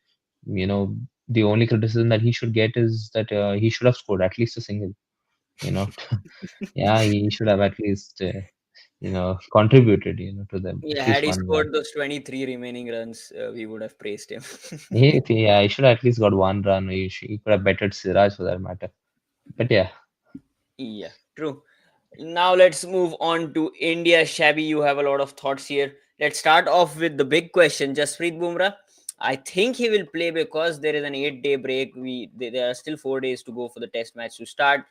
you know, the only criticism that he should get is that he should have scored at least a single, you know. Yeah, he should have at least, contributed, to them, Yeah, at had least he one run. scored those 23 remaining runs, we would have praised him. Yeah, he should have at least got one run. He could have bettered Siraj for that matter. But yeah, Yeah, true. Now let's move on to India. Shabby, you have a lot of thoughts here. Let's start off with the big question. Jasprit Bumrah, I think he will play because there is an 8 day break. There are still 4 days to go for the test match to start.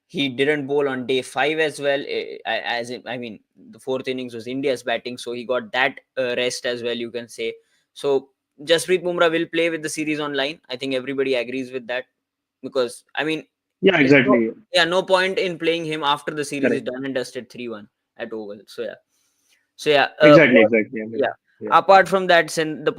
He didn't bowl on day five as well. I mean, the fourth innings was India's batting, so he got that rest as well. You can say so. Jasprit Bumrah will play with the series online. I think everybody agrees with that because I mean, Yeah, it's exactly. no point in playing him after the series is Correct. done and dusted 3-1 at Oval. So yeah, Exactly, exactly. I yeah. mean, yeah. Apart from that, the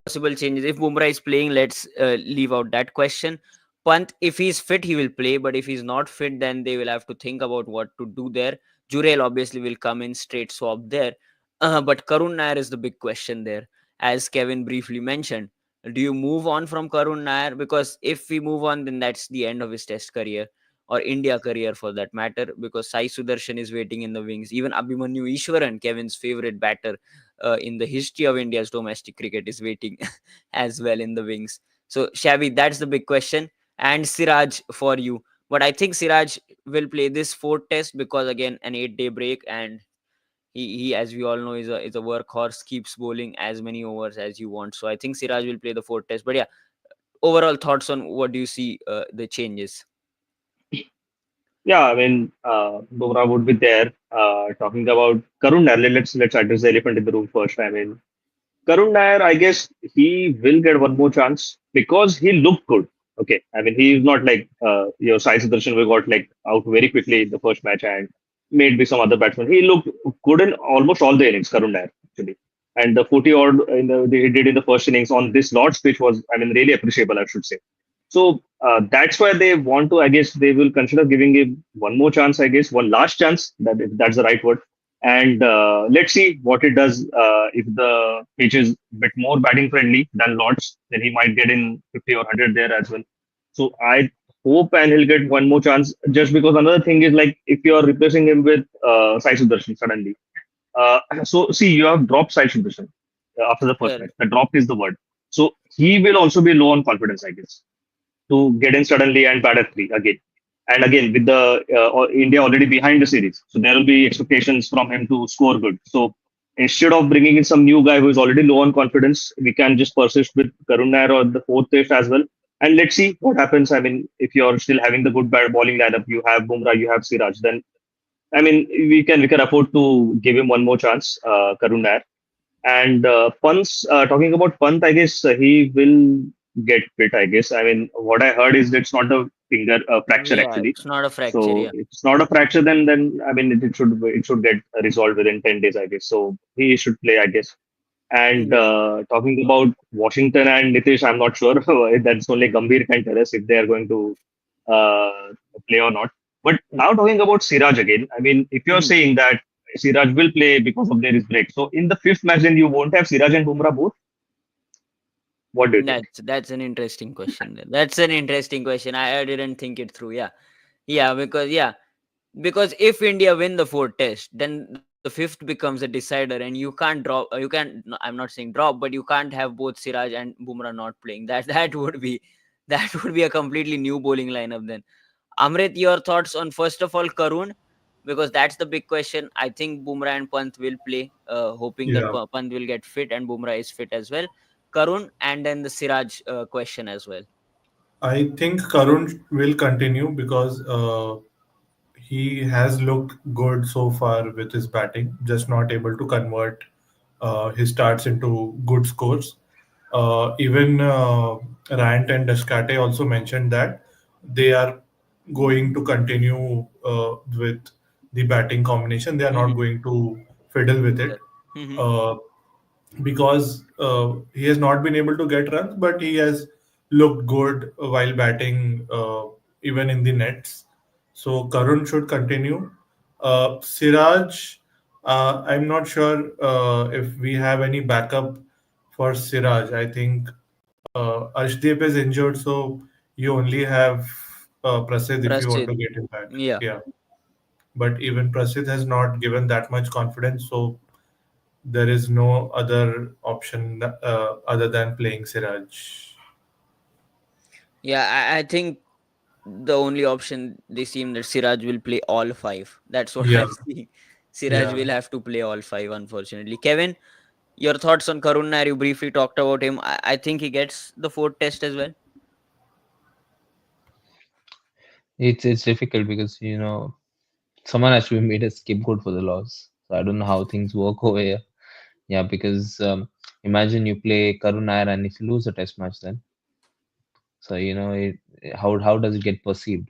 possible changes. If Bumrah is playing, let's leave out that question. Pant, if he's fit, he will play. But if he's not fit, then they will have to think about what to do there. Jurel obviously will come in straight swap there. But Karun Nair is the big question there, as Kevin briefly mentioned. Do you move on from Karun Nair? Because if we move on, then that's the end of his test career or India career for that matter. Because Sai Sudarshan is waiting in the wings. Even Abhimanyu Ishwaran, Kevin's favorite batter in the history of India's domestic cricket, is waiting as well in the wings. So, Shabby, that's the big question. And Siraj for you. But I think Siraj will play this fourth test because, again, an 8 day break. And he, as we all know, is a workhorse, keeps bowling as many overs as you want. So I think Siraj will play the fourth test. But yeah, overall thoughts on what do you see the changes? Yeah, I mean, Bumrah would be there. Talking about Karun Nair, let's address the elephant in the room first. I mean, Karun Nair, I guess he will get one more chance because he looked good. Okay, I mean, he's not like Sai Sudarshan, who got like out very quickly in the first match and maybe some other batsman. He looked good in almost all the innings, Karun Nair, actually. and the 40 odd they did in the first innings on this Lord's pitch was, I mean, really appreciable, I should say. So that's why they want to. I guess they will consider giving him one more chance. I guess one last chance. That if that's the right word. And let's see what it does. If the pitch is a bit more batting friendly than Lords, then he might get in 50 or 100 there as well. So I hope and he'll get one more chance. Just because another thing is like if you are replacing him with Sai Sudarshan suddenly. So see, you have dropped Sai Sudarshan after the first match. Correct. The drop is the word. So he will also be low on confidence, I guess, to get in suddenly and bat at three again. And again, with the India already behind the series, so there will be expectations from him to score good. So instead of bringing in some new guy who is already low on confidence, we can just persist with Karun Nair or the fourth test as well. And let's see what happens. I mean, if you're still having the good bowling lineup, you have Bumrah, you have Siraj, then I mean we can afford to give him one more chance, Karun Nair. And Pant's talking about Pant, I guess he will get fit. I guess. I mean, what I heard is that it's not a finger fracture Yeah, actually. it's not a fracture. So Yeah. if it's not a fracture, then I mean it should get resolved within 10 days. I guess. So he should play. I guess. And Mhm. talking about Washington and Nitish, I'm not sure. That's only Gambhir can tell us if they are going to uh, play or not. But now talking about Siraj again, I mean, if you're Mhm. saying that Siraj will play because of there is break, so in the fifth match, then you won't have Siraj and Bumrah both. What do you think? That's an interesting question. That's an interesting question. I didn't think it through. Yeah. Because if India win the fourth test, then the fifth becomes a decider, and you can't drop. You can't. No, I'm not saying drop, but you can't have both Siraj and Bumrah not playing. That would be that would be a completely new bowling lineup then. Amrit, your thoughts on first of all Karun, because that's the big question. I think Bumrah and Pant will play, hoping that Yeah, Pant will get fit and Bumrah is fit as well. Karun, and then the Siraj question as well. I think Karun will continue because he has looked good so far with his batting, just not able to convert his starts into good scores. Even Rant and Descarte also mentioned that they are going to continue with the batting combination. They are not Hmm. going to fiddle with it. Hmm. Uh, because he has not been able to get runs, but he has looked good while batting, even in the nets. So Karun should continue. Siraj, I'm not sure if we have any backup for Siraj. I think Arshdeep is injured, so you only have Prasid if you want to Prasid. get him back. Yeah. Yeah, but even Prasid has not given that much confidence, so there is no other option other than playing Siraj. Yeah, I think the only option they seem that Siraj will play all five. That's what Yeah, I'm seeing. Siraj yeah. will have to play all five, unfortunately. Kevin, your thoughts on Karun Nair? You briefly talked about him. I think he gets the fourth test as well. It's difficult because someone has to be made a scapegoat for the loss. So I don't know how things work over here. Yeah, because imagine you play Karun Nair and if you lose a test match, then so how does it get perceived?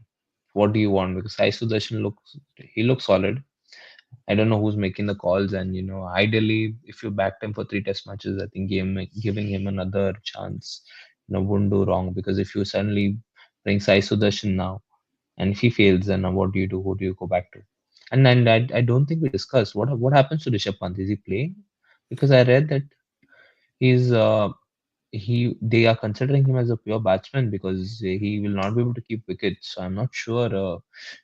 What do you want? Because Sai Sudarshan looks solid. I don't know who's making the calls, and ideally, if you backed him for three test matches, I think giving him another chance, wouldn't do wrong. Because if you suddenly bring Sai Sudarshan now, and if he fails, then what do you do? Who do you go back to? And I don't think we discussed what happens to Rishabh Pant. Is he playing? Because I read that he's they are considering him as a pure batsman because he will not be able to keep wickets. So I'm not sure.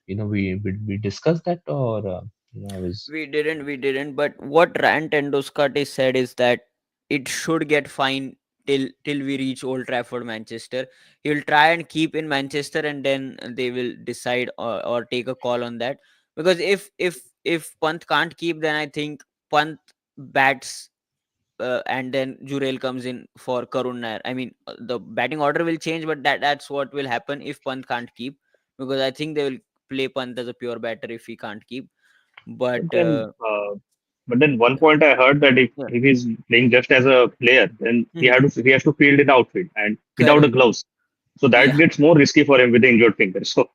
We discussed that, or I was. We didn't. But what Rant Endoscate said is that it should get fine till we reach Old Trafford, Manchester. He'll try and keep in Manchester, and then they will decide or take a call on that. Because if Pant can't keep, then I think Pant bats. And then Jurel comes in for Karun Nair. I mean, the batting order will change, but that's what will happen if Pant can't keep, because I think they will play Pant as a pure batter if he can't keep. But But then, one point I heard that if, yeah, if he's playing just as a player, then mhm, he has to field in outfield and without the correct. gloves. So that Yeah, gets more risky for him with the injured finger. So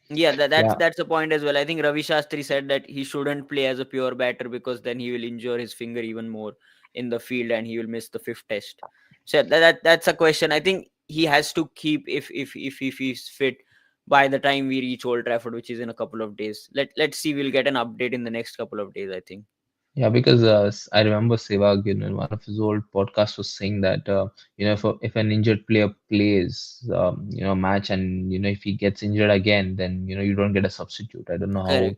Yeah, that's Yeah, that's the point as well. I think Ravi Shastri said that he shouldn't play as a pure batter because then he will injure his finger even more in the field and he will miss the fifth test. So that's a question. I think he has to keep if he's fit by the time we reach Old Trafford, which is in a couple of days. Let's see. We'll get an update in the next couple of days, I think. yeah, because I remember Sehwag, in one of his old podcasts was saying that if an injured player plays match, and if he gets injured again, then you don't get a substitute. I don't know Correct.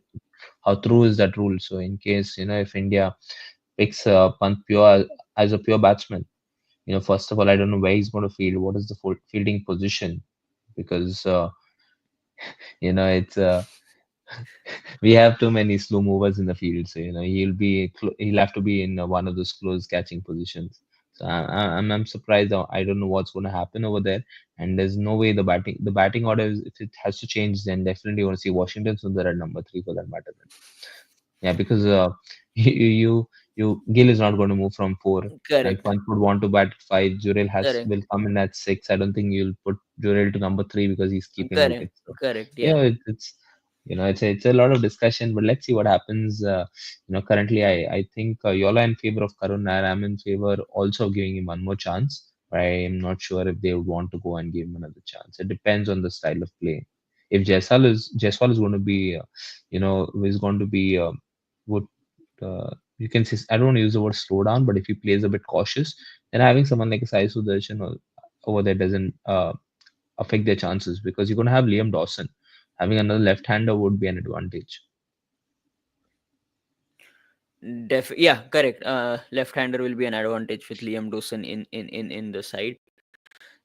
how true is that rule. So in case if India picks Pant pure as a pure batsman, first of all, I don't know where he's going to field. What is the fielding position? Because it's we have too many slow movers in the field, so he'll have to be in one of those close catching positions. So I'm surprised. I don't know what's going to happen over there, and there's no way the batting order if it has to change, then definitely want to see Washington Sundar at number three for that matter. Yeah, because Gill is not going to move from four, and Correct. Pant would want to bat at five. Jurel Correct. will come in at six. I don't think you'll put Jurel to number three because he's keeping Correct. wickets. So Correct. yeah, Yeah. it's a lot of discussion, but let's see what happens. Currently I think y'all are in favor of Karun Nair. I'm in favor also of giving him one more chance. But I am not sure if they would want to go and give him another chance. It depends on the style of play. If Jaiswal is going to be, is going to be would you can say, I don't want to use the word slow down, but if he plays a bit cautious, then having someone like a Sai Sudarshan over there doesn't affect their chances because you're going to have Liam Dawson. Having another left-hander would be an advantage. Yeah, correct. Left-hander will be an advantage with Liam Dawson in the side.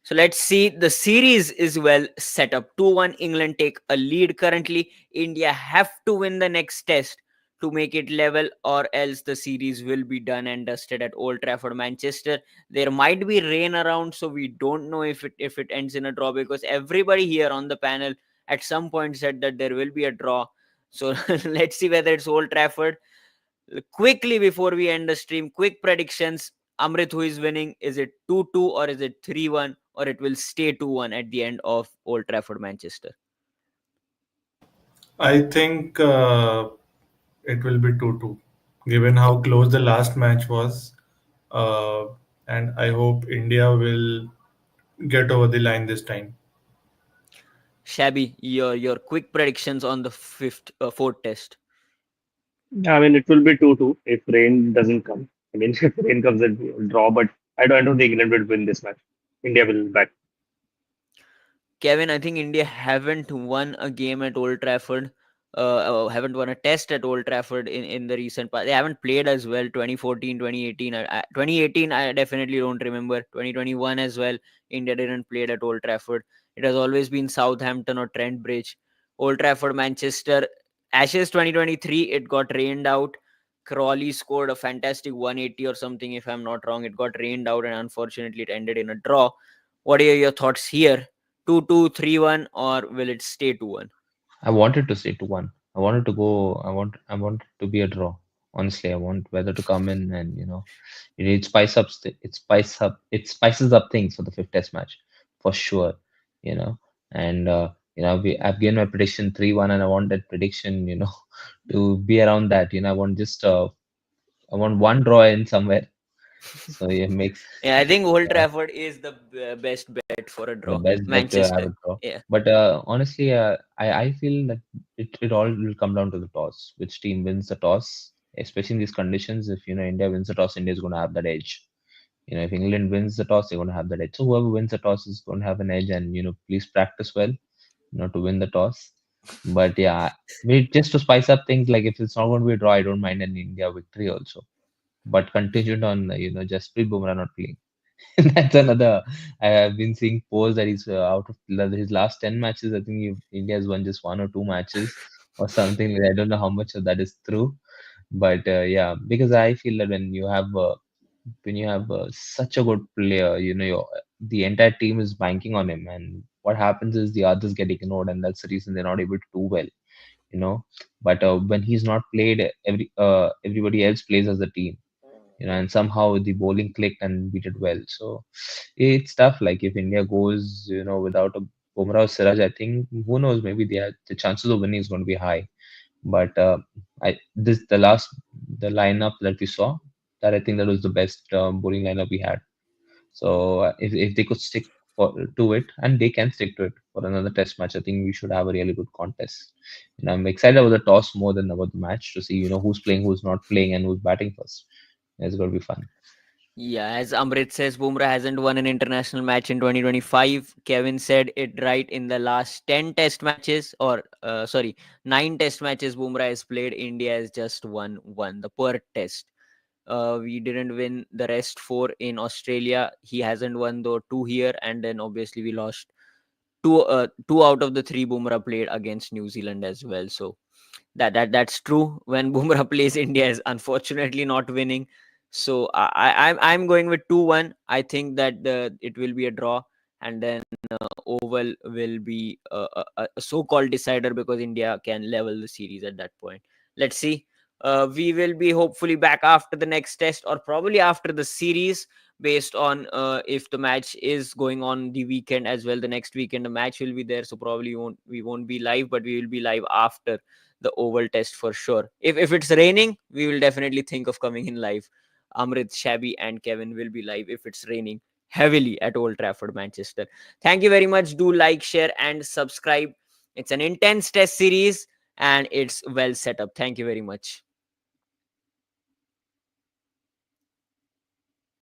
So let's see. The series is well set up. 2-1 England take a lead currently. India have to win the next test to make it level, or else the series will be done and dusted at Old Trafford, Manchester. There might be rain around, so we don't know if it ends in a draw, because everybody here on the panel at some point said that there will be a draw. So let's see whether it's Old Trafford. Quickly before we end the stream, quick predictions. Amrit, who is winning? Is it 2-2 or is it 3-1, or it will stay 2-1 at the end of Old Trafford, Manchester? I think it will be 2-2, given how close the last match was. Uh, and I hope India will get over the line this time. Shabby, your quick predictions on the fourth test. I mean, it will be 2-2 if rain doesn't come. I mean, if rain comes, it will draw, but I don't think England will win this match. India will back. Kevin, I think India haven't won a game at Old Trafford. Haven't won a test at Old Trafford in the recent past. They haven't played as well. 2014, 2018. 2018, I definitely don't remember. 2021 as well. India didn't play at Old Trafford. It has always been Southampton or Trent Bridge. Old Trafford, Manchester. Ashes 2023, it got rained out. Crawley scored a fantastic 180 or something, if I'm not wrong. It got rained out and unfortunately it ended in a draw. What are your thoughts here? 2-2, 3-1, or will it stay 2-1? I wanted to say 2-1. I wanted to go. I want to be a draw. Honestly, I want weather to come in and it spices up things for the fifth test match for sure. You know, and I've given my prediction 3-1, and I want that prediction to be around that. I want one draw in somewhere. So it makes Yeah, I think Old Trafford is the best bet for a the draw. best bet to have Manchester. a draw. Yeah. But honestly, I feel that it all will come down to the toss. Which team wins the toss, especially in these conditions? If India wins the toss, India is going to have that edge. If England wins the toss, they're going to have that edge. So whoever wins the toss is going to have an edge, and please practice well, to win the toss. But yeah, just to spice up things, like if it's not going to be a draw, I don't mind an India victory also. But contingent on Jasprit Bumrah not playing. That's another. I have been seeing polls that he's out of his last 10 matches. I think India has won just one or two matches or something. I don't know how much of that is true, but yeah, because I feel that when you have such a good player, the entire team is banking on him, and what happens is the others get ignored, and that's the reason they're not able to do well. You know, but when he's not played, everybody else plays as a team, and somehow the bowling clicked and we did well. So it's tough. Like if India goes, without Bumrah or Siraj, I think who knows, maybe the chances of winning is going to be high. But I this the lineup that we saw, that I think that was the best bowling lineup we had. So if they could stick to it, and they can stick to it for another test match, I think we should have a really good contest. And I'm excited about the toss more than about the match to see, who's playing, who's not playing, and who's batting first. It's going to be fun. Yeah, as Amrit says, Bumrah hasn't won an international match in 2025. Kevin said it right in the last 10 test matches, or sorry, 9 test matches Bumrah has played. India has just won one, the Perth test. We didn't win the rest 4 in Australia. He hasn't won though 2 here, and then obviously we lost 2 out of the 3 Bumrah played against New Zealand as well. So that's true. When Bumrah plays, India is unfortunately not winning. So I'm going with 2-1. I think that it will be a draw, and then Oval will be a so-called decider because India can level the series at that point. Let's see. We will be hopefully back after the next test, or probably after the series, based on if the match is going on the weekend as well. The next weekend the match will be there, so probably we won't be live, but we will be live after the Oval test for sure. If it's raining, we will definitely think of coming in live. Amrit, Shabby, and Kevin will be live if it's raining heavily at Old Trafford, Manchester. Thank you very much. Do like, share, and subscribe. It's an intense test series and it's well set up. Thank you very much.